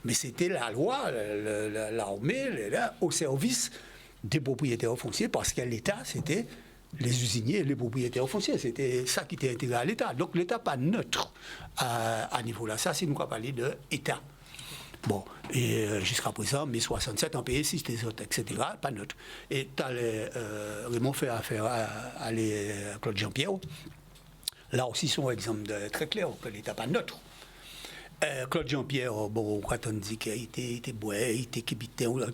Mais c'était la loi, l'armée, au service des propriétaires fonciers, parce que l'État, c'était les usiniers et les propriétaires fonciers. C'était ça qui était intégré à l'État. Donc l'État n'est pas neutre à niveau là. Ça, c'est nous qu'on parler d'État. Bon, et jusqu'à présent, mai 67, en pays, si c'était autres, etc., pas neutre. Et Raymond fait affaire à Claude Jean-Pierre. Là aussi, c'est un exemple très clair que l'État n'est pas neutre. Claude Jean-Pierre, bon, quand on dit qu'il était bois, il était québécois,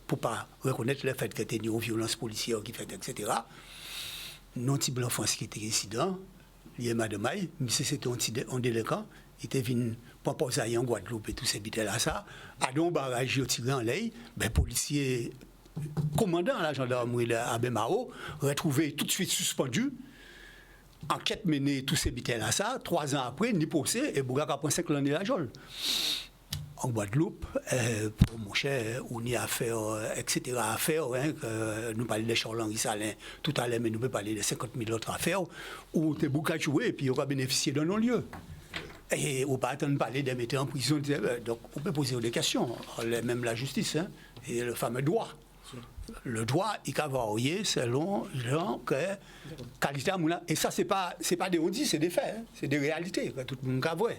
pour ne pas reconnaître le fait qu'il était aux violences policières qui fait, etc. Non, petit blanc France qui était résident, il y a Madame Maille, mais c'était un délinquant, il était venu proposer en Guadeloupe et tout ces bêtes-là, ça. À don barrage, il tiré en l'air, ben, policier, commandant la gendarmerie à Bemao, retrouvé tout de suite suspendu. Enquête menée, tous ces bitels à ça, 3 ans après, ni procès, et Bouga a pris 5 ans de la geôle. En Guadeloupe, pour mon cher, on y a affaire, etc. affaires, nous parlons de Charles-Henri Salin tout à l'heure, mais nous pouvons parler de 50 000 autres affaires, où tu es Bouga joué, et puis on va bénéficier d'un non-lieu. Et on ne peut pas attendre de parler de mettre en prison. Donc on peut poser des questions, même la justice, et le fameux droit. Le droit, il va varier selon gens que qualité à moulin. Et ça, c'est pas des audits, c'est des faits, c'est des réalités que tout le monde a vu.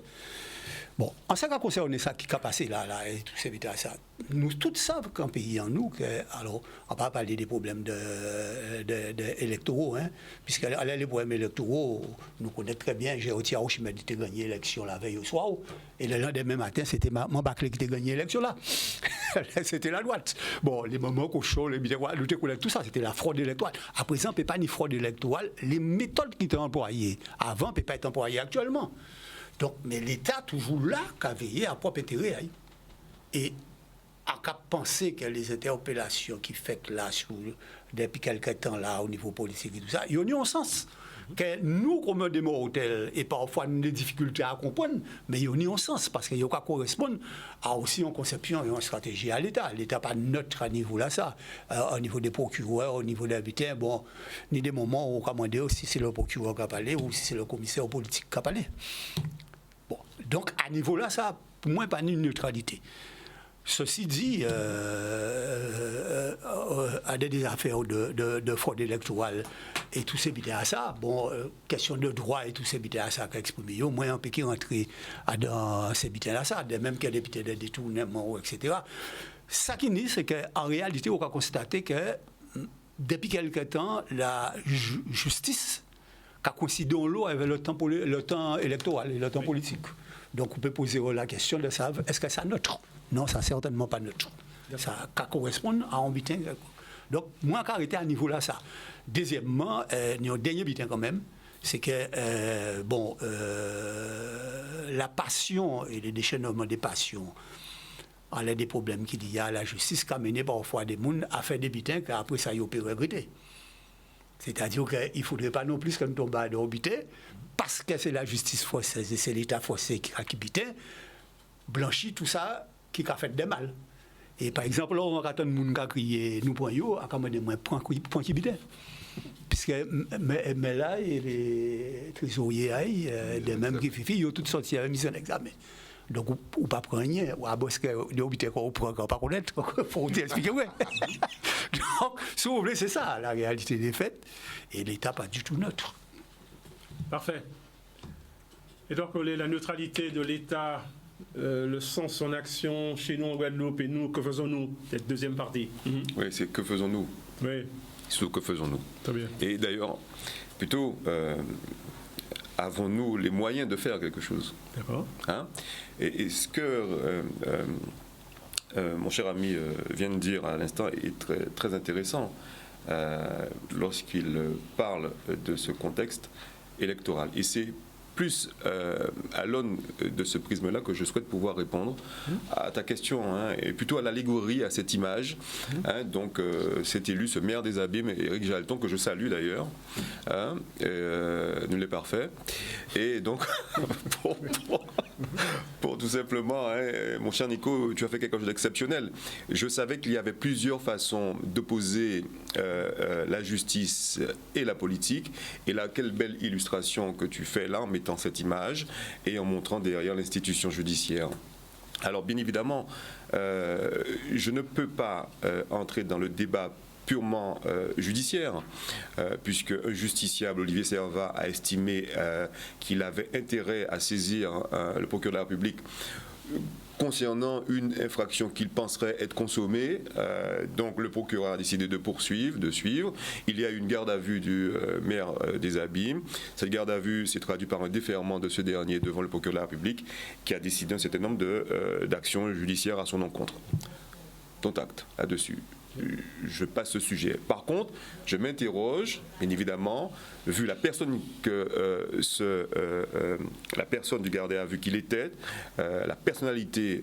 Bon, en ce qui concerne ça qui a passé là et tout ça, nous tous savons qu'un pays en nous, alors on va pas parler des problèmes électoraux, puisque les problèmes électoraux, nous connaissons très bien. J'ai retiré Archimède qui a gagné l'élection la veille au soir, et le lendemain matin, c'était Mambaclé qui a gagné l'élection là. C'était la droite. Bon, les moments cochons, les tout ça, c'était la fraude électorale. À présent, on ne peut pas ni fraude électorale, les méthodes qui étaient employées avant ne peuvent pas être employées actuellement. Donc, mais l'État, toujours là, qui a veillé à propre intérêt. Et à penser que les interpellations qui faites là, depuis quelque temps là, au niveau politique et tout ça, ils ont un sens. Que nous, comme des mortels, et parfois nous avons des difficultés à comprendre, mais ils ont un sens, parce qu'ils correspondent à aussi une conception et une stratégie à l'État. L'État n'est pas neutre à niveau là, ça. Au niveau des procureurs, au niveau des habitants, bon, ni des moments où on commande si c'est le procureur qui a parlé ou si c'est le commissaire politique qui a parlé. Bon, donc à niveau là, ça, pour moi, pas une neutralité. Ceci dit, à des affaires de fraude électorale et tout ces bidets à ça, bon, question de droit et tout ces bidets à ça qu'a exprimé, au moins un peu qui rentrer dans ces bidets à ça, même qu'il y a des bidets de détournement, etc. Ça qui dit, c'est qu'en réalité, on va constater que depuis quelque temps, la justice a coïncidé en lot avec le temps électoral et le temps politique. Donc on peut poser la question de savoir, est-ce que ça neutre? Non, ça certainement pas neutre. Ça correspond à un butin. Donc moi, j'arrête à niveau là ça. Deuxièmement, il y a un dernier butin quand même, c'est que la passion et le déchaînement des passions, on a des problèmes qu'il y a à la justice qui a mené parfois des gens à faire des butins qu'après ça, ils peuvent regretter. C'est-à-dire qu'il ne faudrait pas non plus qu'on tombe à l'orbiter, parce que c'est la justice française et c'est l'État français qui a quitté, blanchi tout ça, qui a fait des mal. Et par exemple, là, on a des gens qui ont crié « nous prenons », à comment dire, point qui bitait. Puisque, mais là, les trésoriers, des mêmes qui fifient, ils ont toutes sorti à la mission d'examen. Donc, ou pas prendre rien, ou à parce que l'obité qu'on prend, qu'on pas connaître, il faut t'expliquer, ouais. Donc, si vous voulez, c'est ça, la réalité des faits, et l'État pas du tout neutre. Parfait. Et donc, la neutralité de l'État, le sens, son action chez nous en Guadeloupe, et nous, que faisons-nous? Cette deuxième partie. Oui, c'est que faisons-nous? Oui. Surtout, que faisons-nous? Très bien. Et d'ailleurs, plutôt, avons-nous les moyens de faire quelque chose? D'accord. Hein? Et ce que mon cher ami vient de dire à l'instant est très, très intéressant lorsqu'il parle de ce contexte électoral. Et c'est plus à l'aune de ce prisme-là que je souhaite pouvoir répondre à ta question, hein, et plutôt à l'allégorie, à cette image. Hein, donc, cet élu, ce maire des Abîmes, Éric Jalton, que je salue d'ailleurs, hein, nul n'est parfait. Et donc, pour tout simplement, hein, mon cher Nico, tu as fait quelque chose d'exceptionnel. Je savais qu'il y avait plusieurs façons d'opposer la justice et la politique. Et là, quelle belle illustration que tu fais là, en mettant cette image et en montrant derrière l'institution judiciaire. Alors, bien évidemment, je ne peux pas entrer dans le débat purement judiciaire, puisque un justiciable, Olivier Servat, a estimé qu'il avait intérêt à saisir le procureur de la République concernant une infraction qu'il penserait être consommée. Donc le procureur a décidé de poursuivre, de suivre. Il y a eu une garde à vue du maire des Abîmes. Cette garde à vue s'est traduite par un déferment de ce dernier devant le procureur de la République, qui a décidé un certain nombre d'actions judiciaires à son encontre. Ton acte là-dessus. Je passe ce sujet. Par contre, je m'interroge, bien évidemment, vu la personne la personne du gardé à vue qu'il était, la personnalité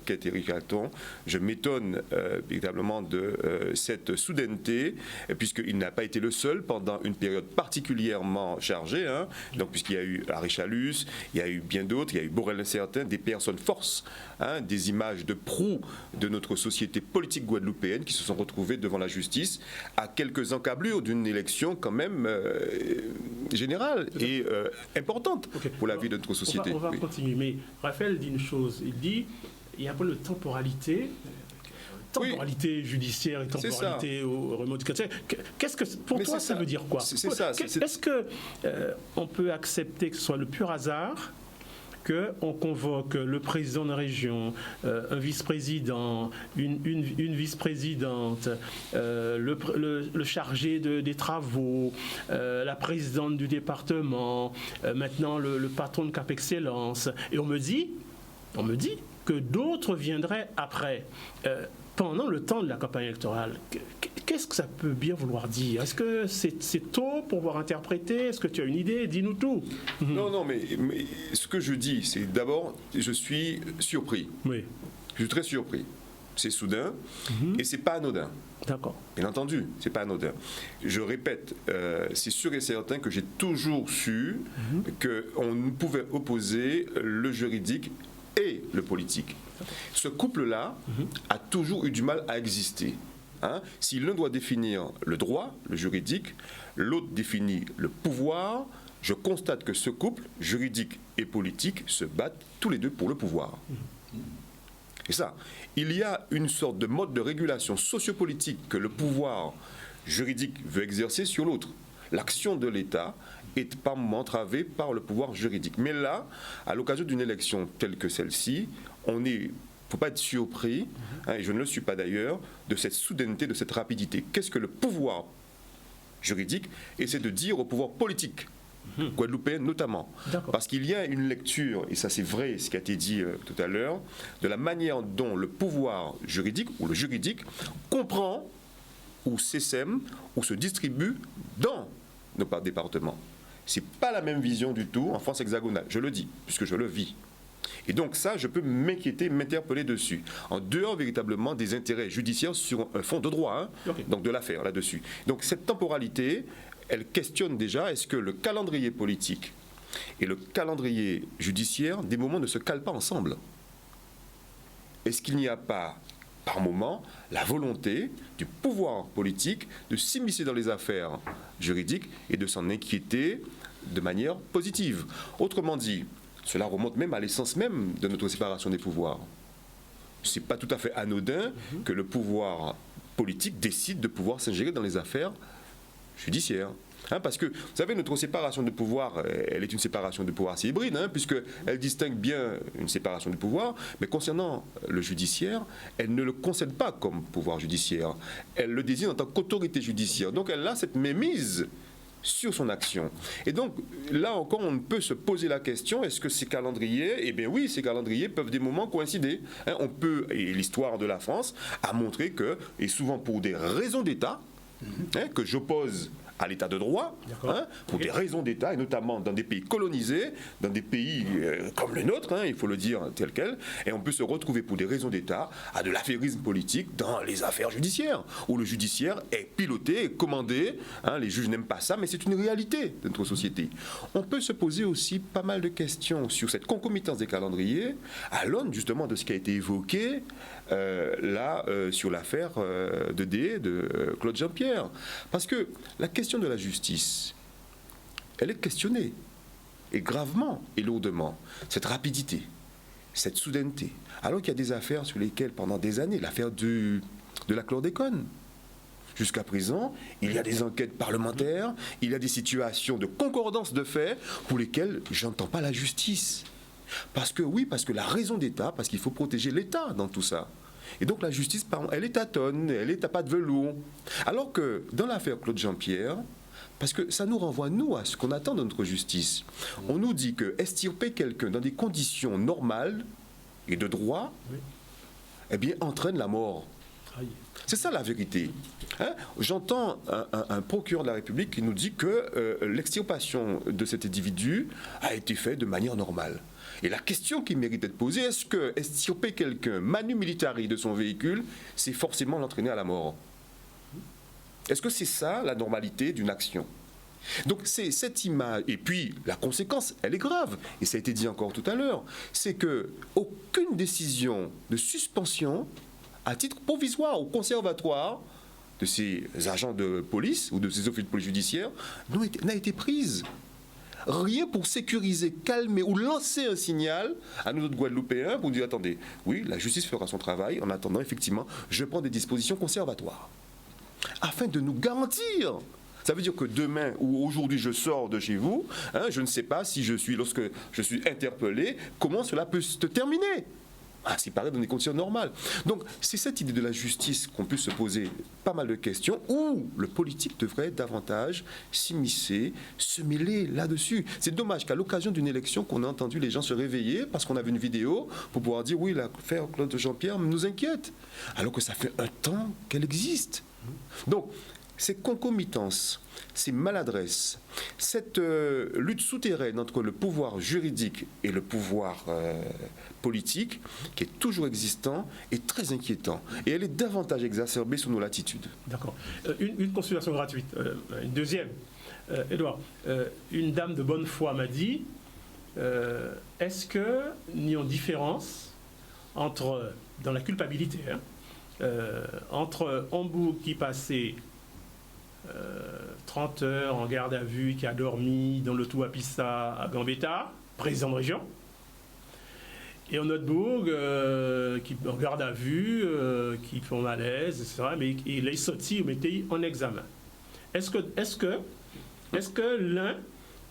qu'est Éric Jalton, je m'étonne véritablement de cette soudaineté, puisqu'il n'a pas été le seul pendant une période particulièrement chargée, hein, donc puisqu'il y a eu Harry Chalus, il y a eu bien d'autres, il y a eu Borel Incertain, des personnes forces, hein, des images de proue de notre société politique guadeloupéenne qui se sont retrouvées devant la justice à quelques encablures d'une élection quand même générale et importante pour la vie de notre société. On va continuer, mais Raphaël dit une chose, il dit il y a un peu de temporalité judiciaire et temporalité au remède du Qu'est-ce que pour toi ça veut dire quoi? Est-ce que on peut accepter que ce soit le pur hasard qu'on convoque le président de la région, un vice-président, une vice-présidente, le chargé des travaux, la présidente du département, maintenant le patron de Cap Excellence, et on me dit que d'autres viendraient après. Pendant le temps de la campagne électorale, qu'est-ce que ça peut bien vouloir dire? Est-ce que c'est tôt pour pouvoir interpréter? Est-ce que tu as une idée? Dis-nous tout. Non, mais ce que je dis, c'est d'abord, je suis surpris. Oui. Je suis très surpris. C'est soudain et c'est pas anodin. D'accord. Bien entendu, c'est pas anodin. Je répète, c'est sûr et certain que j'ai toujours su qu'on ne pouvait opposer le juridique et le politique. Ce couple-là a toujours eu du mal à exister. Hein? Si l'un doit définir le droit, le juridique, l'autre définit le pouvoir, je constate que ce couple, juridique et politique, se battent tous les deux pour le pouvoir. Et ça, il y a une sorte de mode de régulation sociopolitique que le pouvoir juridique veut exercer sur l'autre. L'action de l'État est par moments entravée par le pouvoir juridique. Mais là, à l'occasion d'une élection telle que celle-ci, on est... Il ne faut pas être surpris, et je ne le suis pas d'ailleurs, de cette soudaineté, de cette rapidité. Qu'est-ce que le pouvoir juridique essaie de dire au pouvoir politique guadeloupéen notamment? Parce qu'il y a une lecture, et ça c'est vrai ce qui a été dit tout à l'heure, de la manière dont le pouvoir juridique, ou le juridique, comprend ou s'essaime ou se distribue dans nos départements. Ce n'est pas la même vision du tout en France hexagonale, je le dis, puisque je le vis. Et donc ça, je peux m'inquiéter, m'interpeller dessus, en dehors véritablement des intérêts judiciaires sur un fond de droit, donc de l'affaire là-dessus. Donc cette temporalité, elle questionne déjà, est-ce que le calendrier politique et le calendrier judiciaire, des moments ne se calent pas ensemble? Est-ce qu'il n'y a pas, par moment, la volonté du pouvoir politique de s'immiscer dans les affaires juridiques et de s'en inquiéter de manière positive? Autrement dit, cela remonte même à l'essence même de notre séparation des pouvoirs. Ce n'est pas tout à fait anodin que le pouvoir politique décide de pouvoir s'ingérer dans les affaires judiciaire. Parce que, vous savez, notre séparation de pouvoir, elle est une séparation de pouvoir assez hybride, puisqu'elle distingue bien une séparation de pouvoir, mais concernant le judiciaire, elle ne le concède pas comme pouvoir judiciaire. Elle le désigne en tant qu'autorité judiciaire. Donc elle a cette mémise sur son action. Et donc, là encore, on peut se poser la question, est-ce que ces calendriers, eh bien oui, ces calendriers peuvent des moments coïncider. On peut, et l'histoire de la France a montré que, et souvent pour des raisons d'État, que j'oppose à l'état de droit, pour des raisons d'État, et notamment dans des pays colonisés, dans des pays comme le nôtre, il faut le dire tel quel, et on peut se retrouver pour des raisons d'État à de l'affairisme politique dans les affaires judiciaires, où le judiciaire est piloté, est commandé, les juges n'aiment pas ça, mais c'est une réalité de notre société. On peut se poser aussi pas mal de questions sur cette concomitance des calendriers, à l'aune justement de ce qui a été évoqué là sur l'affaire de Claude Jean-Pierre. Parce que la question de la justice, elle est questionnée, et gravement et lourdement. Cette rapidité, cette soudaineté. Alors qu'il y a des affaires sur lesquelles, pendant des années, l'affaire de la chlordécone, jusqu'à présent, il y a des enquêtes parlementaires, il y a des situations de concordance de faits pour lesquelles j'entends pas la justice. Parce que la raison d'État, parce qu'il faut protéger l'État dans tout ça. Et donc la justice, elle est tâtonne, elle est à pas de velours. Alors que dans l'affaire Claude Jean-Pierre, parce que ça nous renvoie, nous, à ce qu'on attend de notre justice. On nous dit que extirper quelqu'un dans des conditions normales et de droit, eh bien, entraîne la mort. C'est ça la vérité. J'entends un procureur de la République qui nous dit que l'extirpation de cet individu a été faite de manière normale. Et la question qui mérite d'être posée, est-ce que extirper quelqu'un manu militari de son véhicule, c'est forcément l'entraîner à la mort? Est-ce que c'est ça la normalité d'une action? Donc c'est cette image, et puis la conséquence, elle est grave, et ça a été dit encore tout à l'heure, c'est que aucune décision de suspension à titre provisoire ou conservatoire de ces agents de police ou de ces officiers de police judiciaire n'a été prise. Rien pour sécuriser, calmer ou lancer un signal à nos autres Guadeloupéens pour dire attendez, oui, la justice fera son travail, en attendant, effectivement, je prends des dispositions conservatoires. Afin de nous garantir. Ça veut dire que demain ou aujourd'hui je sors de chez vous, je ne sais pas si lorsque je suis interpellé, comment cela peut se terminer. C'est pareil dans des conditions normales. Donc, c'est cette idée de la justice qu'on peut se poser pas mal de questions où le politique devrait davantage s'immiscer, se mêler là-dessus. C'est dommage qu'à l'occasion d'une élection qu'on a entendu les gens se réveiller parce qu'on avait une vidéo pour pouvoir dire oui, l'affaire Claude Jean-Pierre nous inquiète, alors que ça fait un temps qu'elle existe. Donc, ces concomitances, ces maladresses, cette lutte souterraine entre le pouvoir juridique et le pouvoir politique, qui est toujours existant, est très inquiétant. Et elle est davantage exacerbée sur nos latitudes. D'accord. Une consultation gratuite. Une deuxième. Édouard, une dame de bonne foi m'a dit, est-ce qu'il y a une différence entre, dans la culpabilité, entre Ombourg qui passait 30 heures en garde à vue, qui a dormi dans le Touapissa à Gambetta, président de région, Et en Notebook, qui regarde à vue, qui font malaise, etc. Mais il est sorti, il était en examen. Est-ce que l'un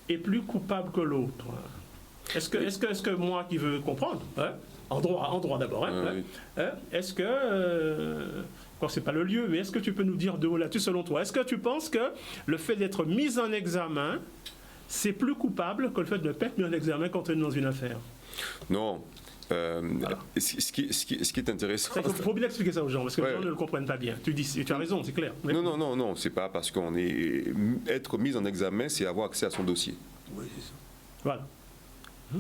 est plus coupable que l'autre? Est-ce que moi qui veux comprendre, hein, en droit d'abord, hein, oui. hein, est-ce que, c'est pas le lieu, mais est-ce que tu peux nous dire deux mots là-dessus selon toi? Est-ce que tu penses que le fait d'être mis en examen, c'est plus coupable que le fait de ne pas être mis en examen quand on est dans une affaire? Non. Voilà. Ce qui est intéressant. Il faut bien expliquer ça aux gens, parce que les gens ne le comprennent pas bien. Tu as raison, c'est clair. Non, c'est pas parce qu'on est. Être mis en examen, c'est avoir accès à son dossier. Oui, c'est ça. Voilà.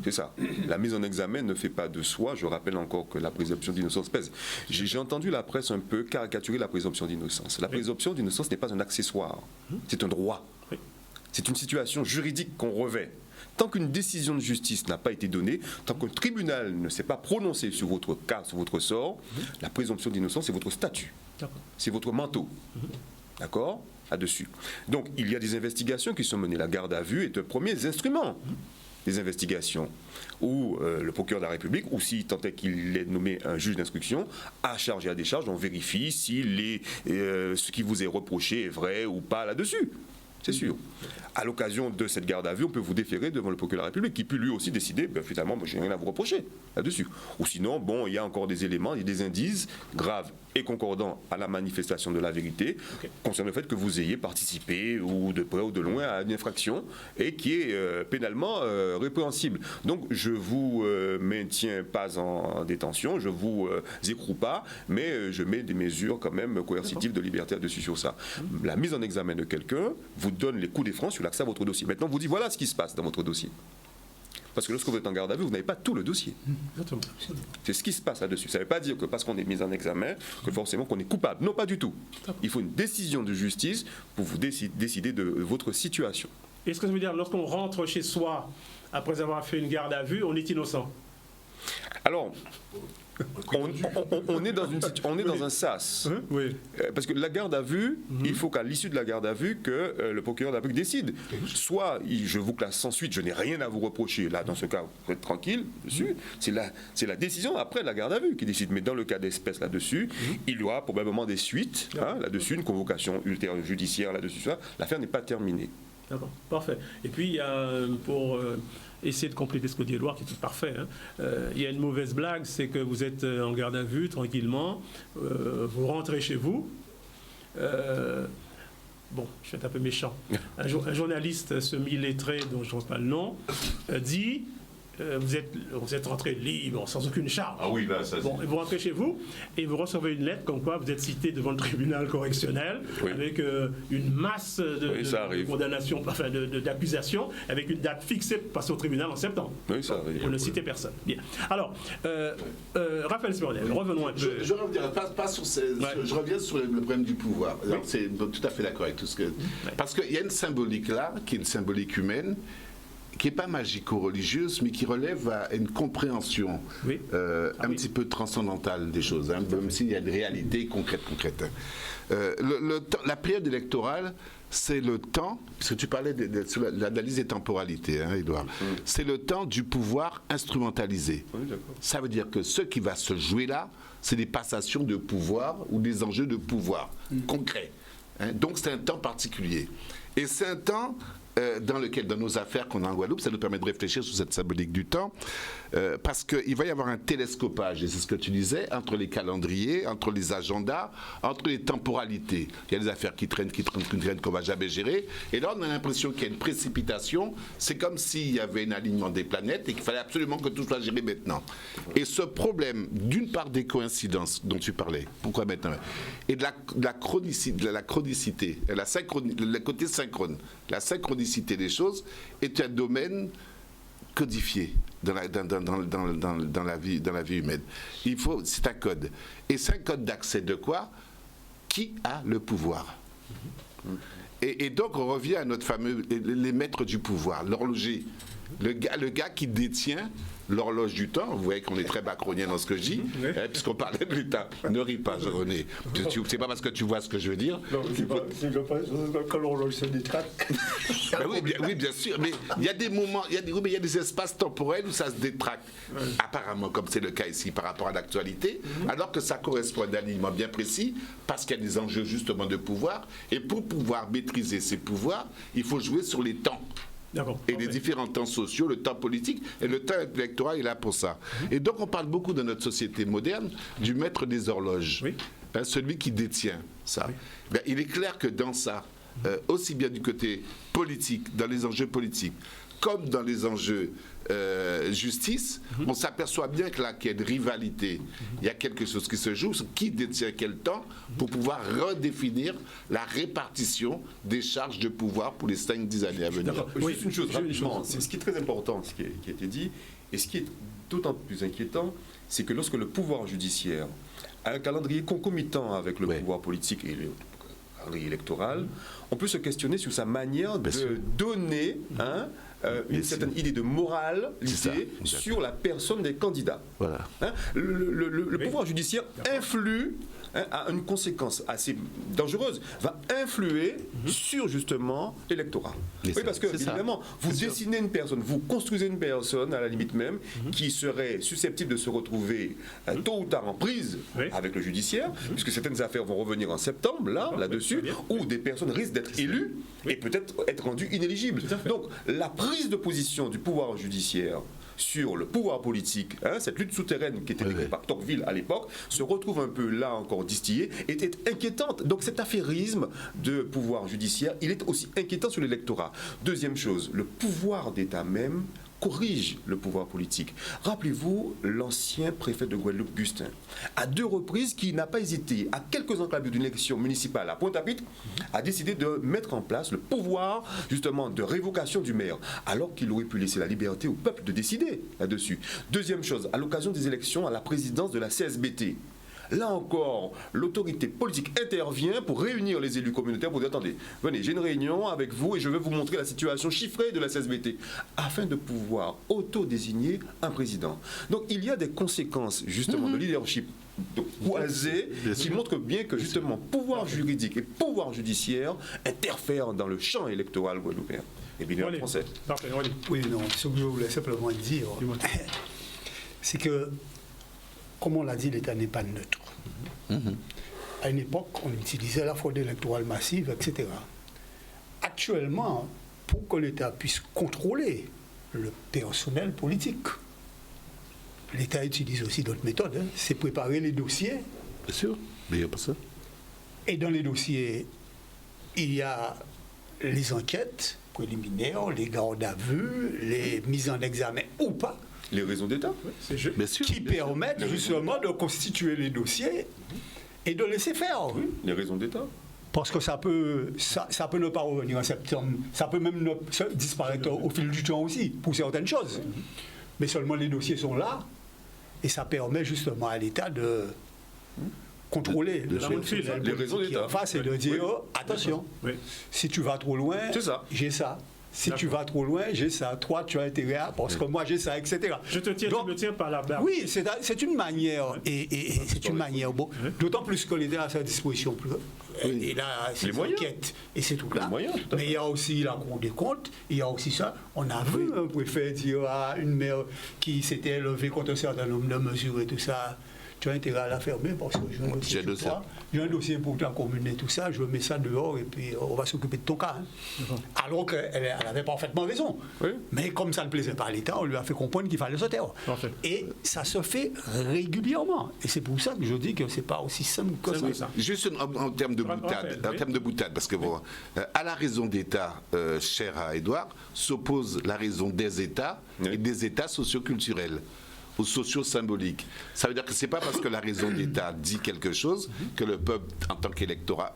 C'est ça. La mise en examen ne fait pas de soi. Je rappelle encore que la présomption d'innocence pèse. J'ai entendu la presse un peu caricaturer la présomption d'innocence. La présomption d'innocence n'est pas un accessoire. C'est un droit. Oui. C'est une situation juridique qu'on revêt. Tant qu'une décision de justice n'a pas été donnée, tant qu'un tribunal ne s'est pas prononcé sur votre cas, sur votre sort, la présomption d'innocence, c'est votre statut. C'est votre manteau. D'accord ? Là-dessus. Donc, il y a des investigations qui sont menées. La garde à vue est un premier instrument des investigations où le procureur de la République, ou si tant est qu'il est nommé un juge d'instruction, à charge et à décharge, on vérifie si ce qui vous est reproché est vrai ou pas là-dessus. C'est sûr. À l'occasion de cette garde à vue, on peut vous déférer devant le procureur de la République qui peut lui aussi décider, finalement, je n'ai rien à vous reprocher là-dessus. Ou sinon, il y a encore des éléments, il y a des indices graves et concordants à la manifestation de la vérité concernant le fait que vous ayez participé, ou de près ou de loin, à une infraction et qui est pénalement répréhensible. Donc, je vous maintiens pas en détention, je vous écroule pas, mais je mets des mesures quand même coercitives de liberté là-dessus sur ça. La mise en examen de quelqu'un vous donne les coups des francs sur l'accès à votre dossier. Maintenant, vous dit voilà ce qui se passe dans votre dossier. Parce que lorsque vous êtes en garde à vue, vous n'avez pas tout le dossier. C'est ce qui se passe là-dessus. Ça ne veut pas dire que parce qu'on est mis en examen, que forcément qu'on est coupable. Non, pas du tout. Il faut une décision de justice pour vous décider de votre situation. Est-ce que ça veut dire lorsqu'on rentre chez soi, après avoir fait une garde à vue, on est innocent? Alors, on est dans un sas. Oui. Parce que la garde à vue, il faut qu'à l'issue de la garde à vue, que le procureur de la République décide. Soit je vous classe sans suite, je n'ai rien à vous reprocher. Là, dans ce cas, vous êtes tranquille dessus. C'est la décision après la garde à vue qui décide. Mais dans le cas d'espèce là-dessus, il y aura probablement des suites là-dessus, une convocation ultérieure judiciaire là-dessus. L'affaire n'est pas terminée. D'accord, parfait. Et puis, il y a, pour essayer de compléter ce que dit Édouard, qui est tout parfait, il y a une mauvaise blague, c'est que vous êtes en garde à vue, tranquillement, vous rentrez chez vous, bon, je vais être un peu méchant, un journaliste semi-lettré, dont je ne sais pas le nom, dit... vous êtes rentré libre, sans aucune charge. Ah oui, là, ça bon, et vous rentrez chez vous et vous recevez une lettre comme quoi vous êtes cité devant le tribunal correctionnel avec une masse de condamnations, enfin d'accusations, avec une date fixée pour passer au tribunal en septembre. Oui, ça arrive. Pour ne citer personne. Bien. Alors, Raphaël Spordel, revenons un peu. Je reviens pas sur je reviens sur le problème du pouvoir. Alors, c'est tout à fait d'accord avec tout ce que... Parce qu'il y a une symbolique là, qui est une symbolique humaine, qui n'est pas magico-religieuse, mais qui relève à une compréhension un petit peu transcendantale des choses, même s'il y a des réalités concrètes. La période électorale, c'est le temps, parce que tu parlais de l'analyse des temporalités, Édouard, c'est le temps du pouvoir instrumentalisé. Oui, ça veut dire que ce qui va se jouer là, c'est des passations de pouvoir ou des enjeux de pouvoir concrets. Donc c'est un temps particulier. Et c'est un temps dans lequel, dans nos affaires qu'on a en Guadeloupe, ça nous permet de réfléchir sur cette symbolique du temps, parce qu'il va y avoir un télescopage, et c'est ce que tu disais, entre les calendriers, entre les agendas, entre les temporalités. Il y a des affaires qui traînent, qu'on ne va jamais gérer, et là on a l'impression qu'il y a une précipitation, c'est comme s'il y avait un alignement des planètes et qu'il fallait absolument que tout soit géré maintenant. Et ce problème, d'une part des coïncidences dont tu parlais, pourquoi maintenant, et de la chronicité, le côté synchrone, la synchronicité des choses est un domaine codifié dans la vie humaine. C'est un code. Et c'est un code d'accès de quoi? Qui a le pouvoir? Et donc on revient à notre fameux, les maîtres du pouvoir, l'horloger, le gars qui détient l'horloge du temps. Vous voyez qu'on est très macronien dans ce que je dis, puisqu'on parlait de l'État. Ne ris pas, René. C'est pas parce que tu vois ce que je veux dire. Non, quand l'horloge se détraque. Oui, bien sûr. Mais il y a des moments, il y a des espaces temporels où ça se détraque. Apparemment, comme c'est le cas ici par rapport à l'actualité, alors que ça correspond à un alignement bien précis, parce qu'il y a des enjeux justement de pouvoir. Et pour pouvoir maîtriser ces pouvoirs, il faut jouer sur les temps. Et les différents temps sociaux, le temps politique et le temps électoral est là pour ça. Et donc on parle beaucoup dans notre société moderne du maître des horloges, celui qui détient ça. Ben, il est clair que dans ça, aussi bien du côté politique, dans les enjeux politiques, comme dans les enjeux justice, on s'aperçoit bien que là, qu'il y a une rivalité, il y a quelque chose qui se joue, qui détient quel temps, pour pouvoir redéfinir la répartition des charges de pouvoir pour les 5-10 années à venir. Juste une chose, rapidement, c'est ce qui est très important, ce qui a été dit, et ce qui est d'autant plus inquiétant, c'est que lorsque le pouvoir judiciaire a un calendrier concomitant avec le pouvoir politique et le calendrier électoral, on peut se questionner sur sa manière de donner une certaine idée de moralité sur la personne des candidats. Voilà. Le pouvoir judiciaire influe, a une conséquence assez dangereuse, va influer sur justement l'électorat. Oui, parce que évidemment, vous dessinez une personne, vous construisez une personne, à la limite même, qui serait susceptible de se retrouver tôt ou tard en prise avec le judiciaire, puisque certaines affaires vont revenir en septembre, là-dessus, où des personnes risquent d'être élues et peut-être être rendues inéligibles. Donc, la prise de position du pouvoir judiciaire sur le pouvoir politique, cette lutte souterraine qui était décrite par Tocqueville à l'époque, se retrouve un peu là encore distillée, était inquiétante. Donc cet affairisme de pouvoir judiciaire, il est aussi inquiétant sur l'électorat. Deuxième chose, le pouvoir d'État même corrige le pouvoir politique. Rappelez-vous l'ancien préfet de Guadeloupe, Gustin, à 2 reprises, qui n'a pas hésité, à quelques enclaves d'une élection municipale à Pointe-à-Pitre, a décidé de mettre en place le pouvoir, justement, de révocation du maire, alors qu'il aurait pu laisser la liberté au peuple de décider là-dessus. Deuxième chose, à l'occasion des élections à la présidence de la CSBT, là encore, l'autorité politique intervient pour réunir les élus communautaires pour dire, attendez, venez, j'ai une réunion avec vous et je vais vous montrer la situation chiffrée de la CSBT, afin de pouvoir auto-désigner un président. Donc il y a des conséquences justement de leadership croisé qui montrent bien que justement pouvoir juridique et pouvoir judiciaire interfèrent dans le champ électoral guadeloupéen et bien français. Oui, non, ce que je voulais simplement dire, c'est que, comme on l'a dit, l'État n'est pas neutre. À une époque, on utilisait la fraude électorale massive, etc. Actuellement, pour que l'État puisse contrôler le personnel politique, l'État utilise aussi d'autres méthodes. C'est préparer les dossiers. Bien sûr, mais il n'y a pas ça. Et dans les dossiers, il y a les enquêtes préliminaires, les gardes à vue, les mises en examen ou pas. Les raisons d'État, qui permettent justement de constituer les dossiers et de laisser faire. Oui, les raisons d'État. Parce que ça peut ne pas revenir en septembre, ça peut même disparaître au fil du temps aussi, pour certaines choses. Mais seulement les dossiers sont là, et ça permet justement à l'État de contrôler les raisons d'État. En face, et de dire, attention, si tu vas trop loin, j'ai ça. Si tu vas trop loin, j'ai ça. Toi, tu as intérêt à, parce que moi, j'ai ça, etc. Je te tiens, tu me tiens par la barre. Oui, c'est une manière, et c'est une manière, bon, d'autant plus que l'État a à sa disposition. Et là, c'est l'enquête, et c'est tout là. Mais il y a aussi la Cour des comptes, il y a aussi ça. On a vu un préfet dire à une maire qui s'était levée contre un certain nombre de mesures et tout ça, tu as intérêt à la fermer parce que j'ai un dossier pour ta commune et tout ça, je mets ça dehors et puis on va s'occuper de ton cas. Alors qu'elle avait parfaitement raison. Mais comme ça ne plaisait pas à l'État, on lui a fait comprendre qu'il fallait se taire. Et ça se fait régulièrement. Et c'est pour ça que je dis que c'est pas aussi simple que ça. Juste en termes de boutade, parce que bon, à la raison d'État, chère à Édouard, s'oppose la raison des États et des États socioculturels. ou socio-symboliques. Ça veut dire que c'est pas parce que la raison d'État dit quelque chose que le peuple, en tant qu'électeur,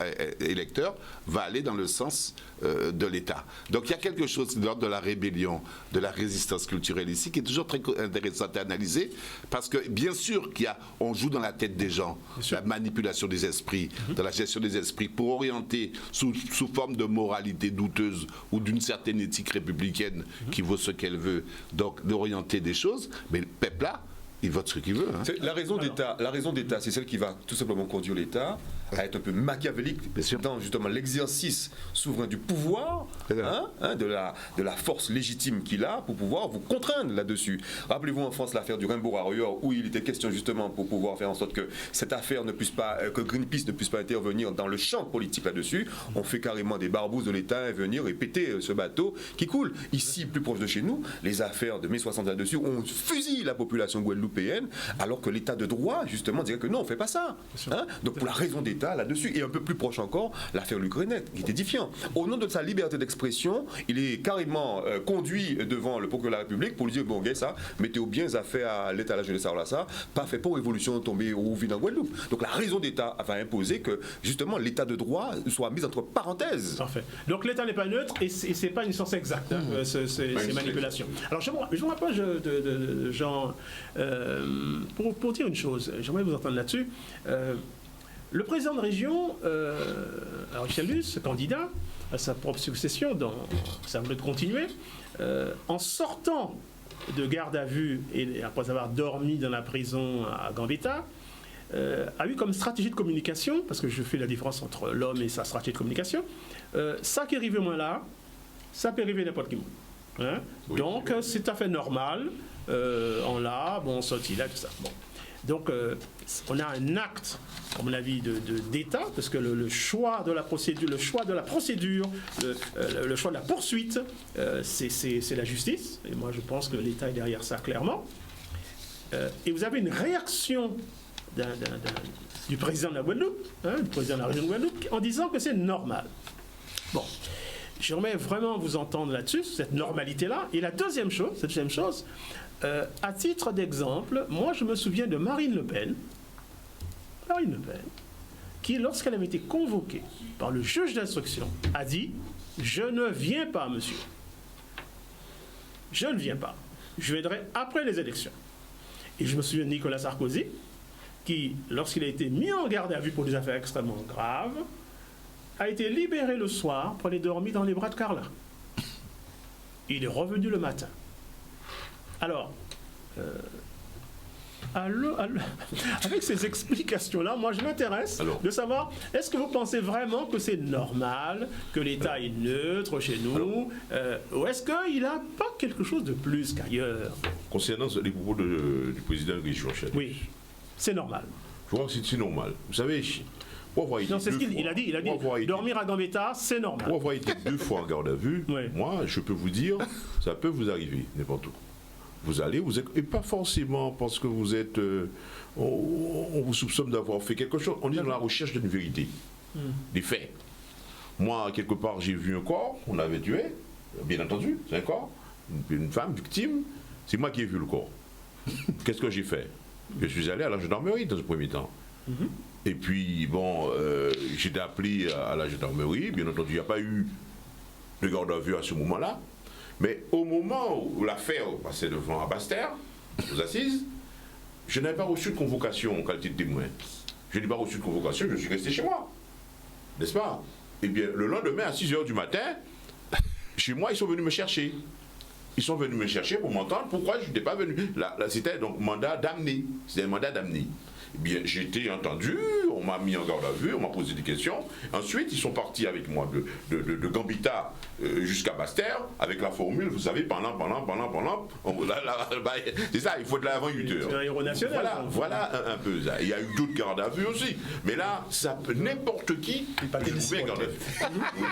va aller dans le sens de l'État. Donc il y a quelque chose de l'ordre de la rébellion, de la résistance culturelle ici, qui est toujours très intéressant à analyser, parce que bien sûr on joue dans la tête des gens, la manipulation des esprits, de la gestion des esprits, pour orienter sous forme de moralité douteuse ou d'une certaine éthique républicaine qui vaut ce qu'elle veut, donc d'orienter des choses, mais le peuple là, il vote ce qu'il veut. Hein. La raison d'État, c'est celle qui va tout simplement conduire l'État à être un peu machiavélique dans justement l'exercice souverain du pouvoir, de la force légitime qu'il a pour pouvoir vous contraindre là-dessus. Rappelez-vous en France l'affaire du Rainbow Warrior, où il était question justement pour pouvoir faire en sorte que cette affaire ne puisse pas, que Greenpeace ne puisse pas intervenir dans le champ politique là-dessus. On fait carrément des barbouzes de l'État venir et péter ce bateau qui coule. Ici, plus proche de chez nous, les affaires de mai 60 là-dessus, on fusille la population guadeloupéenne, alors que l'État de droit, justement, dirait que non, on ne fait pas ça. Donc pour la raison d'État là-dessus, et un peu plus proche encore, l'affaire Lucrenette, qui est édifiant. Au nom de sa liberté d'expression, il est carrément conduit devant le procureur de la République pour lui dire, bon, gars, ça, mettez-vous bien les affaires à l'étalage de ça, pas fait pour révolution tomber au vide en Guadeloupe. Donc la raison d'État va imposer que, justement, l'État de droit soit mis entre parenthèses. Parfait. Donc l'État n'est pas neutre et c'est pas une science exacte, ces manipulations. Alors je me rapproche de Jean, pour dire une chose, j'aimerais vous entendre là-dessus. Le président de région, Richelieu, ce candidat, à sa propre succession, ça voulait continuer, en sortant de garde à vue et après avoir dormi dans la prison à Gambetta, a eu comme stratégie de communication, parce que je fais la différence entre l'homme et sa stratégie de communication, ça qui arrive moins là, ça peut arriver n'importe qui. Hein? Oui, donc c'est tout à fait normal, on l'a, bon, on sortit là, tout ça. Bon. Donc, on a un acte, à mon avis, d'État, parce que le choix de la procédure, le choix de la poursuite, c'est la justice. Et moi, je pense que l'État est derrière ça, clairement. Et vous avez une réaction du président de la Guadeloupe, du président de la région de Guadeloupe, en disant que c'est normal. Bon. J'aimerais vraiment vous entendre là-dessus, cette normalité-là. Et la deuxième chose, à titre d'exemple, moi je me souviens de Marine Le Pen, qui lorsqu'elle avait été convoquée par le juge d'instruction, a dit « Je ne viens pas, monsieur. Je ne viens pas. Je viendrai après les élections. » Et je me souviens de Nicolas Sarkozy, qui, lorsqu'il a été mis en garde à vue pour des affaires extrêmement graves, a été libéré le soir pour aller dormir dans les bras de Carla. Il est revenu le matin. Alors, avec ces explications-là, moi je m'intéresse de savoir, est-ce que vous pensez vraiment que c'est normal que l'État est neutre chez nous, ou est-ce qu'il n'a pas quelque chose de plus qu'ailleurs? Concernant les propos du président de Richelieu. Oui, c'est normal. Je vois que c'est normal. Vous savez, non, c'est ce qu'il a dit. Il a dit dormir à Gambetta, c'est normal. Pour avoir été 2 fois en garde à vue, moi, je peux vous dire, ça peut vous arriver, n'importe où. Vous allez, vous êtes, et pas forcément parce que vous êtes, on vous soupçonne d'avoir fait quelque chose. On est dans la recherche d'une vérité, des faits. Moi, quelque part, j'ai vu un corps, on l'avait tué, bien entendu, c'est un corps, une femme victime, c'est moi qui ai vu le corps. Qu'est-ce que j'ai fait? Je suis allé à la gendarmerie dans ce premier temps. Et puis, bon, j'ai été appelé à la gendarmerie. Bien entendu, il n'y a pas eu de garde à vue à ce moment-là. Mais au moment où l'affaire passait devant Abaster, aux assises, je n'avais pas reçu de convocation en qualité de témoin. Je n'ai pas reçu de convocation, je suis resté chez moi. N'est-ce pas? Eh bien, le lendemain, à 6h du matin, chez moi, ils sont venus me chercher. Ils sont venus me chercher pour m'entendre pourquoi je n'étais pas venu. Là, c'était donc mandat d'amener. C'était un mandat d'amener. Eh bien, j'ai été entendu, on m'a mis en garde à vue, on m'a posé des questions. Ensuite, ils sont partis avec moi de Gambetta jusqu'à Basse-Terre, avec la formule, vous savez, pendant. C'est ça, il faut de la avant 8 heures. C'est un héros national. Voilà un peu ça. Il y a eu d'autres gardes à vue aussi. Mais là, ça peut n'importe qui. Je pouvais garde à vue.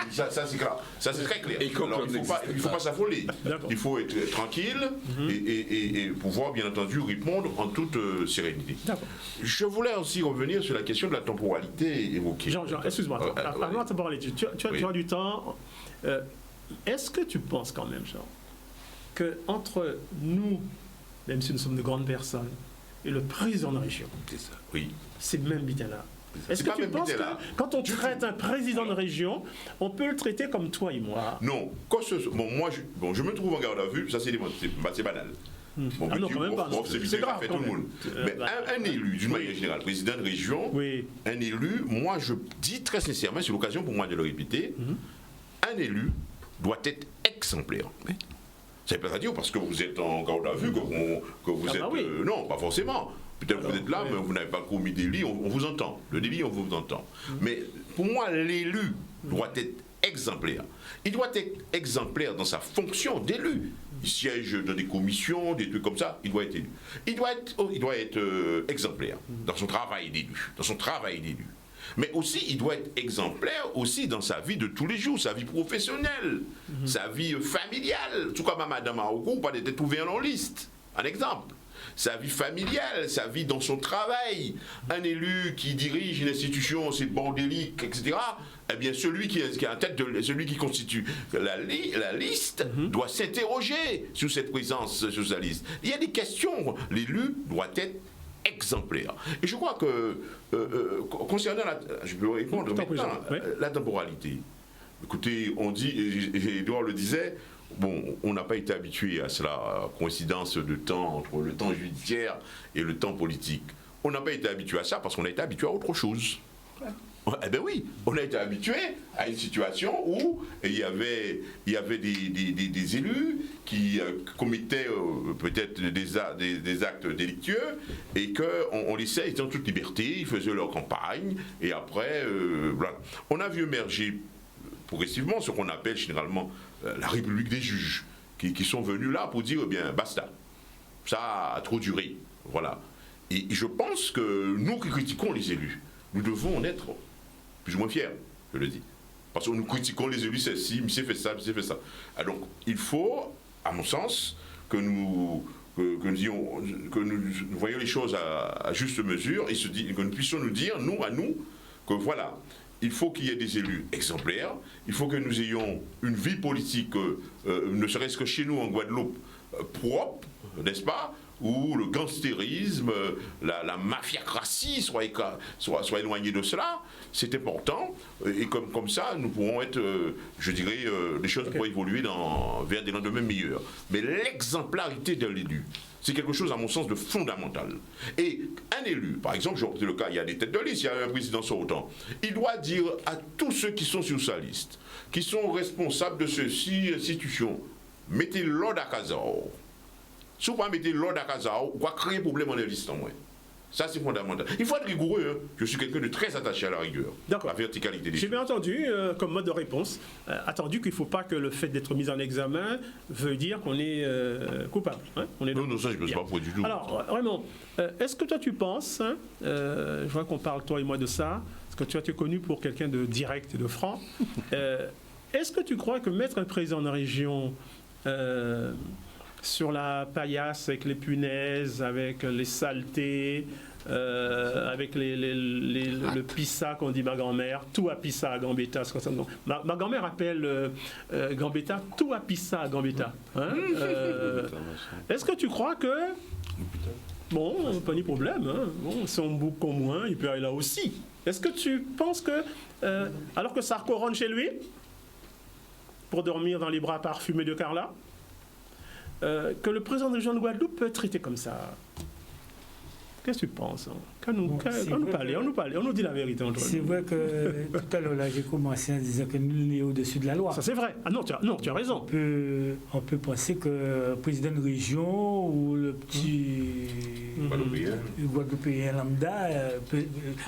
Ça, c'est clair. Ça, c'est très clair. Alors, il ne faut pas s'affoler. Il faut être tranquille et pouvoir, bien entendu, répondre en toute sérénité. Je voulais aussi revenir sur la question de la temporalité évoquée. Jean, excuse-moi. Avant de temporalité, tu as du temps. Est-ce que tu penses quand même, Jean, qu'entre nous, même si nous sommes de grandes personnes, et le président de la région. C'est ça, oui. C'est le même bien-là. Est-ce que pas tu même penses que idée-là. quand on traite un président de région, on peut le traiter comme toi et moi? Non, moi, je me trouve en garde à vue, ça c'est banal. Bon, Ah non, quand même pas. C'est grave, fait tout le monde. Mais un élu, d'une manière générale, président de région, Oui. un élu, moi je dis très sincèrement, c'est l'occasion pour moi de le répéter, un élu doit être exemplaire. Ça ne veut pas dire parce que vous êtes en garde à vue que vous êtes... oui. Non, pas forcément. Peut-être que vous êtes là, mais vous n'avez pas commis délit, on vous entend. Le délit, on vous entend. Mais pour moi, l'élu doit être exemplaire. Il doit être exemplaire dans sa fonction d'élu. Il siège dans des commissions, des trucs comme ça, il doit être élu. Il doit être exemplaire dans son travail d'élu. Mais aussi, il doit être exemplaire aussi dans sa vie de tous les jours, sa vie professionnelle, sa vie familiale. Tout comme Madame Aogo, pas d'être trouvé en liste. Un exemple. Sa vie familiale, sa vie dans son travail. Un élu qui dirige une institution, c'est bordélique, etc. Eh bien, celui qui est en tête celui qui constitue la liste doit s'interroger sur cette présence sur sa liste. Il y a des questions. L'élu doit être exemplaire. Et je crois que concernant je peux répondre maintenant, la temporalité. Écoutez, on dit, et Edouard le disait. Bon, on n'a pas été habitué à cela, coïncidence de temps entre le temps judiciaire et le temps politique. On n'a pas été habitué à ça parce qu'on a été habitué à autre chose. Eh bien oui, on a été habitué à une situation où il y avait des élus qui commettaient peut-être des actes délictueux et qu'on laissait, ils ont toute liberté, ils faisaient leur campagne et après, voilà. On a vu émerger progressivement ce qu'on appelle généralement la République des juges, qui sont venus là pour dire, eh bien, basta, ça a trop duré, voilà. Et je pense que nous qui critiquons les élus, nous devons en être plus ou moins fiers, je le dis. Parce que nous critiquons les élus, c'est si, monsieur fait ça, monsieur fait ça. Alors, il faut, à mon sens, que nous voyons les choses à juste mesure et que nous puissions nous dire, nous, que voilà, il faut qu'il y ait des élus exemplaires, il faut que nous ayons une vie politique, ne serait-ce que chez nous en Guadeloupe, propre, n'est-ce pas, où le gangstérisme, la mafiacratie soit éloignée de cela, c'est important, et comme ça, nous pourrons être, je dirais, les choses pourront évoluer vers des lendemains meilleurs. Mais l'exemplarité de l'élu, c'est quelque chose, à mon sens, de fondamental. Et un élu, par exemple, c'est le cas, il y a des têtes de liste, il y a un président sortant, il doit dire à tous ceux qui sont sur sa liste, qui sont responsables de ceci, institution, mettez l'ordre à Kazao. Si vous ne mettez l'ordre à Kazao, vous va créer problème en liste en moins. Ça, c'est fondamental. Il faut être rigoureux. Hein. Je suis quelqu'un de très attaché à la rigueur. D'accord. La verticalité des choses. J'ai bien entendu, comme mode de réponse, attendu qu'il ne faut pas que le fait d'être mis en examen veut dire qu'on est coupable. Hein. Non, ça, je ne pense pas du tout. Alors, vraiment, est-ce que toi, tu penses, hein, je vois qu'on parle, toi et moi, de ça, parce que tu es connu pour quelqu'un de direct et de franc, est-ce que tu crois que mettre un président de région sur la paillasse avec les punaises, avec les saletés, avec le pissa qu'on dit ma grand-mère, tout à pissa à Gambetta. Ma grand-mère appelle Gambetta tout à pissa à Gambetta. Hein? Est-ce que tu crois que... Bon, pas de problème. Hein? Bon, si on boucle au moins, il peut aller là aussi. Est-ce que tu penses que, alors que Sarko rentre chez lui, pour dormir dans les bras parfumés de Carla, que le président de région de Guadeloupe peut être traité comme ça? Qu'est-ce que tu penses? On nous dit la vérité. C'est vrai que tout à l'heure, là, j'ai commencé en disant que nul n'est au-dessus de la loi. Ça, c'est vrai. Ah non, tu as raison. On peut penser que le président de région ou le petit Guadeloupéen lambda,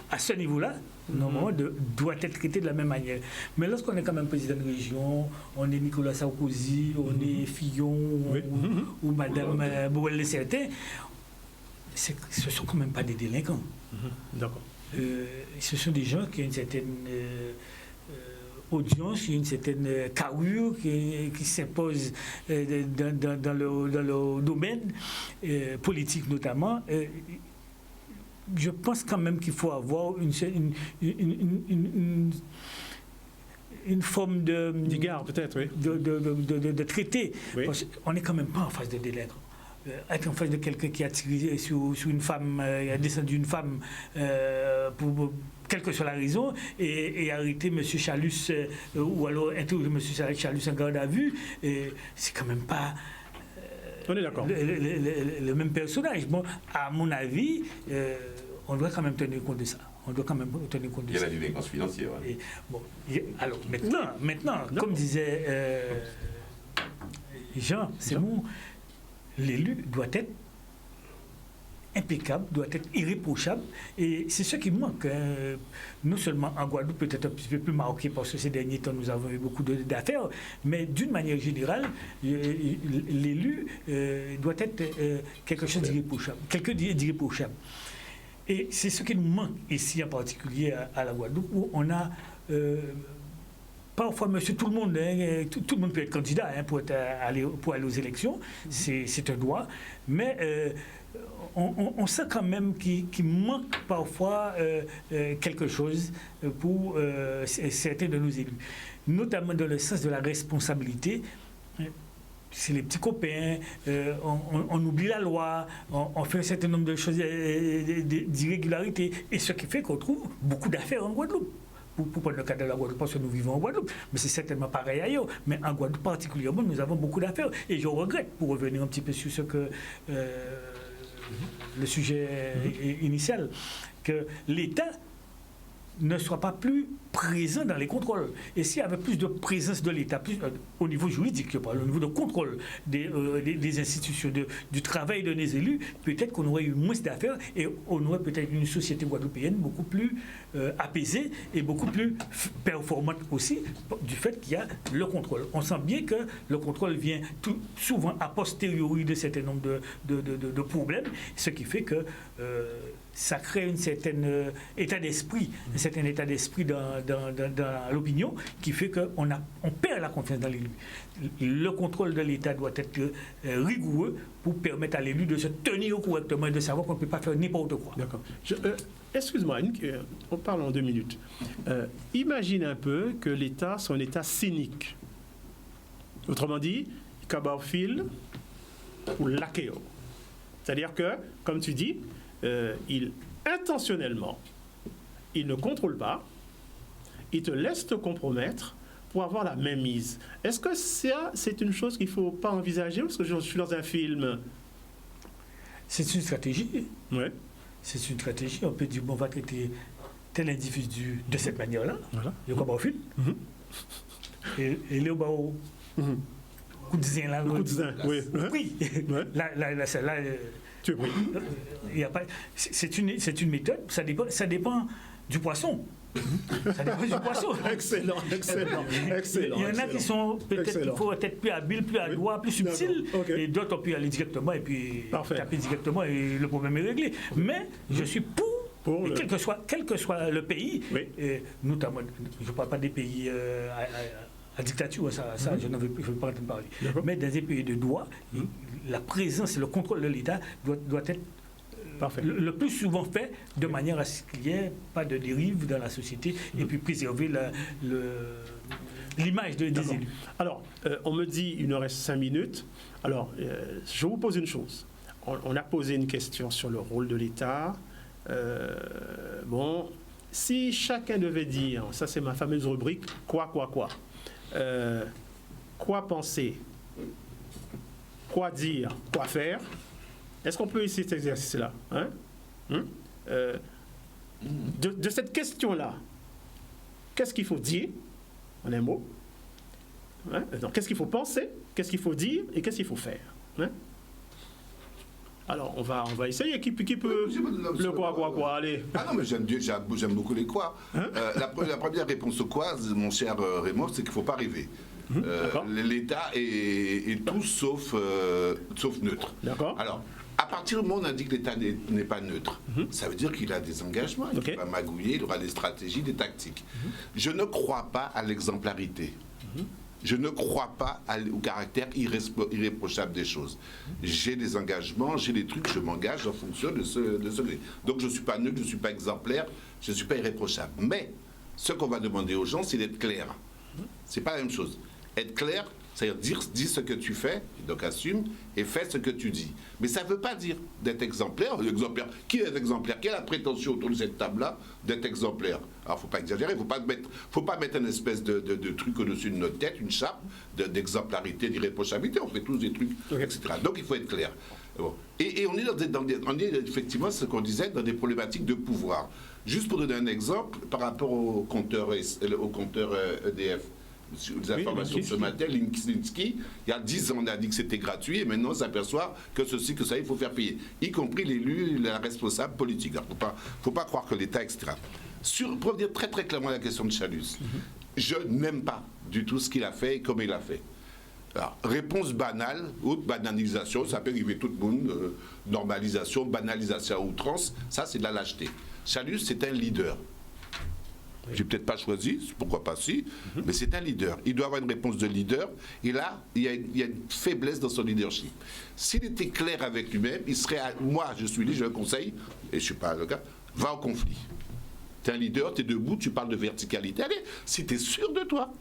à ce niveau-là, normalement, doit être traité de la même manière. Mais lorsqu'on est quand même président de région, on est Nicolas Sarkozy, on est Fillon ou Madame Bourrel-Certain, ce ne sont quand même pas des délinquants. D'accord. Ce sont des gens qui ont une certaine audience, une certaine carrure qui s'impose dans le domaine politique notamment. Je pense quand même qu'il faut avoir une forme de... d'égard peut-être, oui. De traité. Oui. On n'est quand même pas en face de délinquants. être en face de quelqu'un qui a tiré sur une femme, a descendu une femme pour quelle que soit la raison, et arrêter M. Chalus, ou alors interroger M. Chalus en garde à vue, c'est quand même pas on est d'accord. Le même personnage. Bon, à mon avis, on doit quand même tenir compte de ça. On doit quand même tenir compte de ça. Il y a la délinquance financière. Et, bon, alors maintenant comme disait Jean, c'est bon, l'élu doit être impeccable, doit être irréprochable, et c'est ce qui manque, non seulement en Guadeloupe, peut-être un petit peu plus marqué parce que ces derniers temps nous avons eu beaucoup d'affaires, mais d'une manière générale, l'élu doit être quelque chose d'irréprochable. Et c'est ce qui nous manque ici en particulier à la Guadeloupe, où on a parfois, monsieur, tout le monde peut être candidat pour aller aux élections, c'est un droit, mais on sent quand même qu'il manque parfois quelque chose pour certains de nos élus, notamment dans le sens de la responsabilité. C'est les petits copains, on oublie la loi, on fait un certain nombre de choses, d'irrégularités, et ce qui fait qu'on trouve beaucoup d'affaires en Guadeloupe. Pour prendre le cas de la Guadeloupe, parce que nous vivons en Guadeloupe, mais c'est certainement pareil ailleurs. Mais en Guadeloupe particulièrement, nous avons beaucoup d'affaires. Et je regrette, pour revenir un petit peu sur ce que le sujet initial, que l'État ne soit pas plus présent dans les contrôles. Et s'il y avait plus de présence de l'État, au niveau juridique, je parle, au niveau de contrôle des institutions, du travail de nos élus, peut-être qu'on aurait eu moins d'affaires et on aurait peut-être une société guadeloupéenne beaucoup plus apaisée et beaucoup plus performante aussi, du fait qu'il y a le contrôle. On sent bien que le contrôle vient souvent a posteriori de certains nombres de problèmes, ce qui fait que ça crée un certain état d'esprit dans l'opinion qui fait qu'on perd la confiance dans l'élu. Le contrôle de l'État doit être rigoureux pour permettre à l'élu de se tenir correctement et de savoir qu'on ne peut pas faire n'importe quoi. D'accord. Excuse-moi, on parle en 2 minutes. Imagine un peu que l'État soit un État cynique. Autrement dit, Kabarfil ou Lakeo. C'est-à-dire que, comme tu dis, il intentionnellement, il ne contrôle pas, il te laisse te compromettre pour avoir la même mise. Est-ce que c'est une chose qu'il ne faut pas envisager parce que je suis dans un film? C'est une stratégie. Oui. C'est une stratégie. On peut dire, bon, on va traiter tel individu de cette manière-là. Voilà. Il y a un film. Et il y a un coup de zin là. Le coup de zin, oui. Oui. Ouais. Là, celle-là. Tu oui. C'est une méthode. Ça dépend du poisson. Ça dépend du poisson. Excellent. Il y en a qui sont peut-être plus habiles, plus adroits, plus subtils, et d'autres ont pu aller directement et puis taper directement et le problème est réglé. Mais je suis pour quel que soit le pays, notamment, je ne parle pas des pays à dictature, ça je ne veux pas entendre parler. Mais dans des pays de droit, la présence et le contrôle de l'État doit être le plus souvent fait de manière à ce qu'il n'y ait pas de dérive dans la société et puis préserver l'image des élus. Alors, on me dit il nous reste 5 minutes. Alors, je vous pose une chose. On a posé une question sur le rôle de l'État. Bon, si chacun devait dire, ça c'est ma fameuse rubrique, quoi penser, quoi dire, quoi faire. Est-ce qu'on peut essayer cet exercice-là de cette question-là, qu'est-ce qu'il faut dire, en un mot qu'est-ce qu'il faut penser, qu'est-ce qu'il faut dire et qu'est-ce qu'il faut faire Alors, on va essayer. Qui peut le quoi allez. Ah non, mais j'aime beaucoup les quoi. La première réponse au quoi, mon cher Raymond, c'est qu'il ne faut pas rêver. L'État est tout sauf neutre. D'accord. Alors, à partir du moment où on a dit que l'État n'est pas neutre, ça veut dire qu'il a des engagements, il va magouiller, il aura des stratégies, des tactiques. Je ne crois pas à l'exemplarité. Je ne crois pas au caractère irréprochable des choses. J'ai des engagements, j'ai des trucs, je m'engage en fonction de ce que j'ai. Donc je ne suis pas neutre, je ne suis pas exemplaire, je ne suis pas irréprochable. Mais ce qu'on va demander aux gens, c'est d'être clair. Ce n'est pas la même chose. Être clair, C'est-à-dire dire ce que tu fais, donc assume, et fais ce que tu dis. Mais ça ne veut pas dire d'être exemplaire. Qui est exemplaire? Qui a la prétention autour de cette table-là d'être exemplaire? Alors, il ne faut pas exagérer, il ne faut pas mettre une espèce de truc au-dessus de notre tête, une chape d'exemplarité, d'irréprochabilité. On fait tous des trucs, etc. Donc, il faut être clair. Bon. Et on est effectivement, ce qu'on disait, dans des problématiques de pouvoir. Juste pour donner un exemple, par rapport au compteur EDF, les informations de ce matin, Linsky, il y a 10 ans, on a dit que c'était gratuit, et maintenant on s'aperçoit que ceci, que ça, il faut faire payer, y compris l'élu, la responsable politique. Il ne faut pas croire que l'État, etc. Pour dire très très clairement la question de Chalus, je n'aime pas du tout ce qu'il a fait et comment il a fait. Alors, réponse banale, ou banalisation, ça peut arriver tout le monde, normalisation, banalisation à outrance, ça c'est de la lâcheté. Chalus, c'est un leader. J'ai peut-être pas choisi, pourquoi pas si, mais c'est un leader. Il doit avoir une réponse de leader, et là, il y a une faiblesse dans son leadership. S'il était clair avec lui-même, il serait, moi je suis lui, je le conseille, et je ne suis pas le gars, va au conflit. Tu es un leader, tu es debout, tu parles de verticalité, allez, si tu es sûr de toi.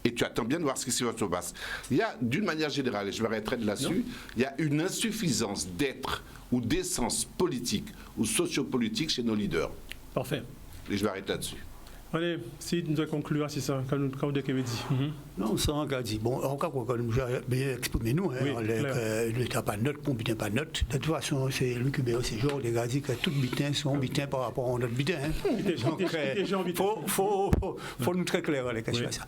Et tu attends bien de voir ce qui se passe. Il y a, d'une manière générale, et je m'arrêterai là-dessus, il y a une insuffisance d'être ou d'essence politique ou sociopolitique chez nos leaders. Parfait. Et je m'arrête là-dessus. Allez, si tu dois conclure, c'est ça, comme vous dit. Non, ça, on a dit, bon, en cas où nous bien exprimé nous, l'État pas neutre, pour butin pas neutre. De toute façon, c'est lui qui met ces jours, les gars disent que tout butin sont butin par rapport à notre butin. Donc, il faut nous très clair avec la question.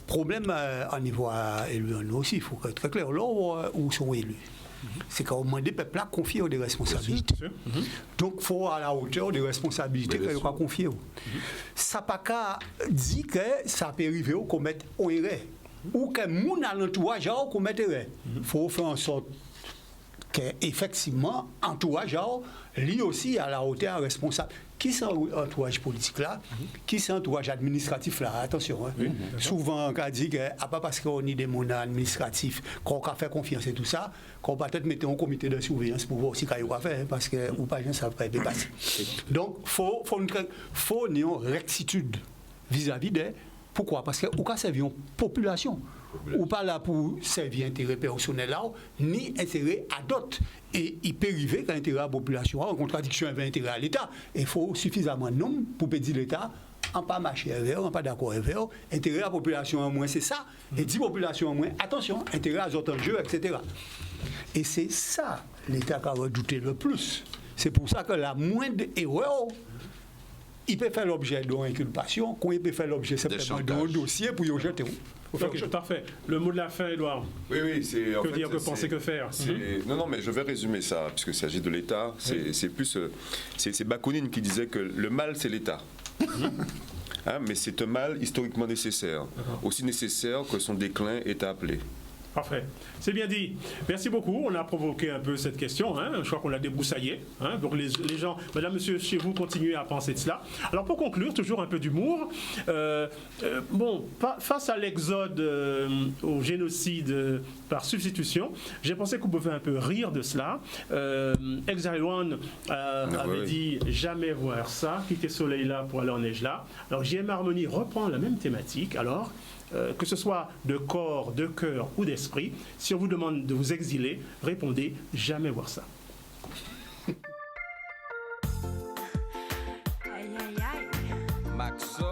Problème à niveau élu, nous aussi, il faut être très clair. Là où sont élus, c'est qu'au moins des peuples là confient des responsabilités. Donc il faut à la hauteur des responsabilités qu'elle va confier. Ça n'a pas qu'à dire que ça peut arriver qu'on mette en erreur ou que mon entourage qu'on mette en erreur. Il faut faire en sorte qu'effectivement l'entourage lui aussi à la hauteur responsable. Qui c'est l'entourage politique là? Qui c'est l'entourage administratif là? Attention, souvent on dit que pas parce qu'on est des mondes administratifs qu'on a fait confiance et tout ça, qu'on va peut-être mettre un comité de surveillance pour voir aussi qu'il va faire, parce que ou pas ça va dépasser. Donc faut une rectitude vis-à-vis de pourquoi? Parce que ou cas servir une population. Ou pas là pour servir intérêt personnel là, ni intérêt à d'autres. Et il peut arriver qu'un intérêt à la population, en contradiction avec l'intérêt à l'État, il faut suffisamment de nombre pour dire l'État, on pas marcher avec, on pas d'accord avec, intérêt à la population en moins, c'est ça, et 10 populations en moins, attention, intérêt à d'autres enjeux, etc. Et c'est ça l'État qui a redouté le plus. C'est pour ça que la moindre erreur, il peut faire l'objet d'une inculpation, quand il peut faire l'objet simplement d'un dossier pour y jeter. Ok, parfait. Le mot de la fin, Edouard. Oui, c'est... Que dire, que penser, que faire? Non, mais je vais résumer ça, puisqu'il s'agit de l'État. C'est plus... C'est Bakounine qui disait que le mal, c'est l'État. Mais c'est un mal historiquement nécessaire. Aussi nécessaire que son déclin est appelé. Parfait. C'est bien dit. Merci beaucoup. On a provoqué un peu cette question. Je crois qu'on l'a débroussaillé. Pour les gens, madame, monsieur, chez vous, continuez à penser de cela. Alors, pour conclure, toujours un peu d'humour. Face à l'exode au génocide par substitution, j'ai pensé qu'on pouvait un peu rire de cela. Exariwan avait dit « jamais voir ça », quitter soleil là pour aller en neige là. Alors, JM Harmonie reprend la même thématique. Alors, que ce soit de corps, de cœur ou d'esprit, si on vous demande de vous exiler, répondez « jamais voir ça ». Maxo.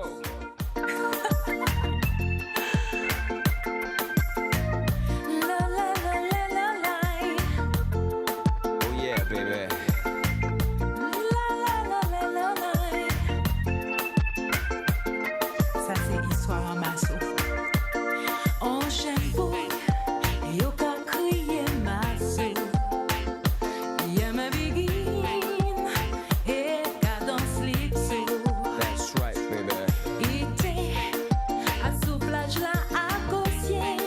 Oh yeah, baby. Ça c'est histoire en masseau. On chèvre, yo ka crier masseau. Y'a ma begin, et cadence lipso. That's right, baby. Ité, à soufflage là à Cossier.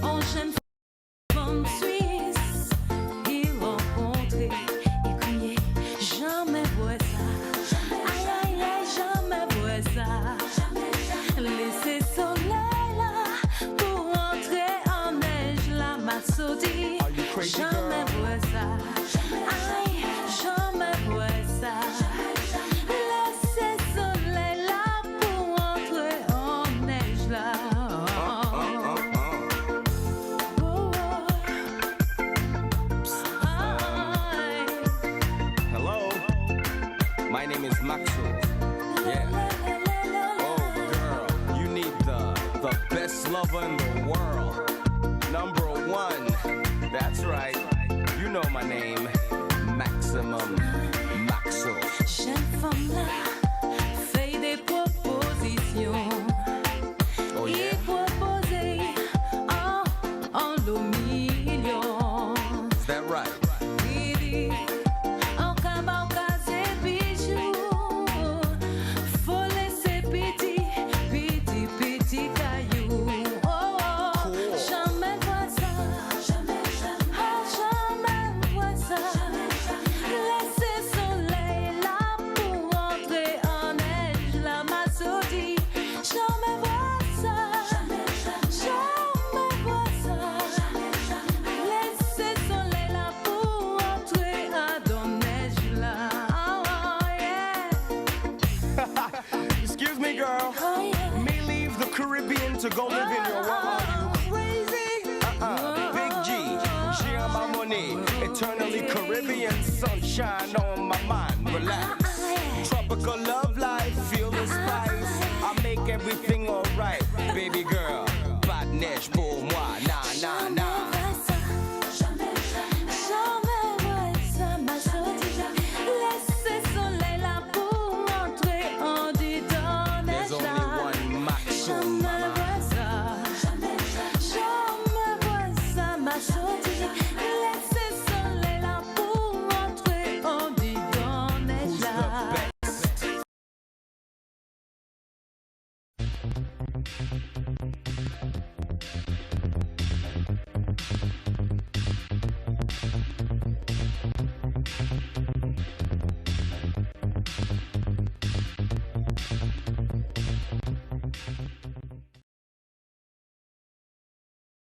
On chèvre femme suisse, il rencontrait et criait jamais vois ça. Aïe aïe aïe, jamais vois ça. Laissez soleil là pour entrer en neige là, m'a sauté. Jamais vois ça. Aïe, jamais vois ça. Laissez soleil là pour entrer en neige là. greatest lover in the world. Number one, that's right. You know my name, Maximum Maxo. Jeune femme là, fait des propositions. Oh yeah. Il proposait en l'eau million. Is that right? Il dit, en cabas, et bijoux. Faut laisser petit caillou. Oh, oh, jamais vois ça. Jamais vois ça. Laissez soleil là pour entrer en neige. La massodie. Jamais vois ça. Jamais vois ça. Laissez soleil là pour entrer dans neige là. Oh, yeah. Excuse me, girl. Oh, yeah. Me leave the Caribbean to go live in your world. Crazy. Big G, share my money. Eternally Caribbean sunshine on my mind. Relax. Tropical love life, feel the spice. I make everything alright. Baby girl, pas de neige pour moi. Nah, nah, nah. Jamais vois ça, ma sotie. Laissez soleil là pour entrer en dedans There's neige only là. one Maxo, Jamais mama. vois ça, ma sotie.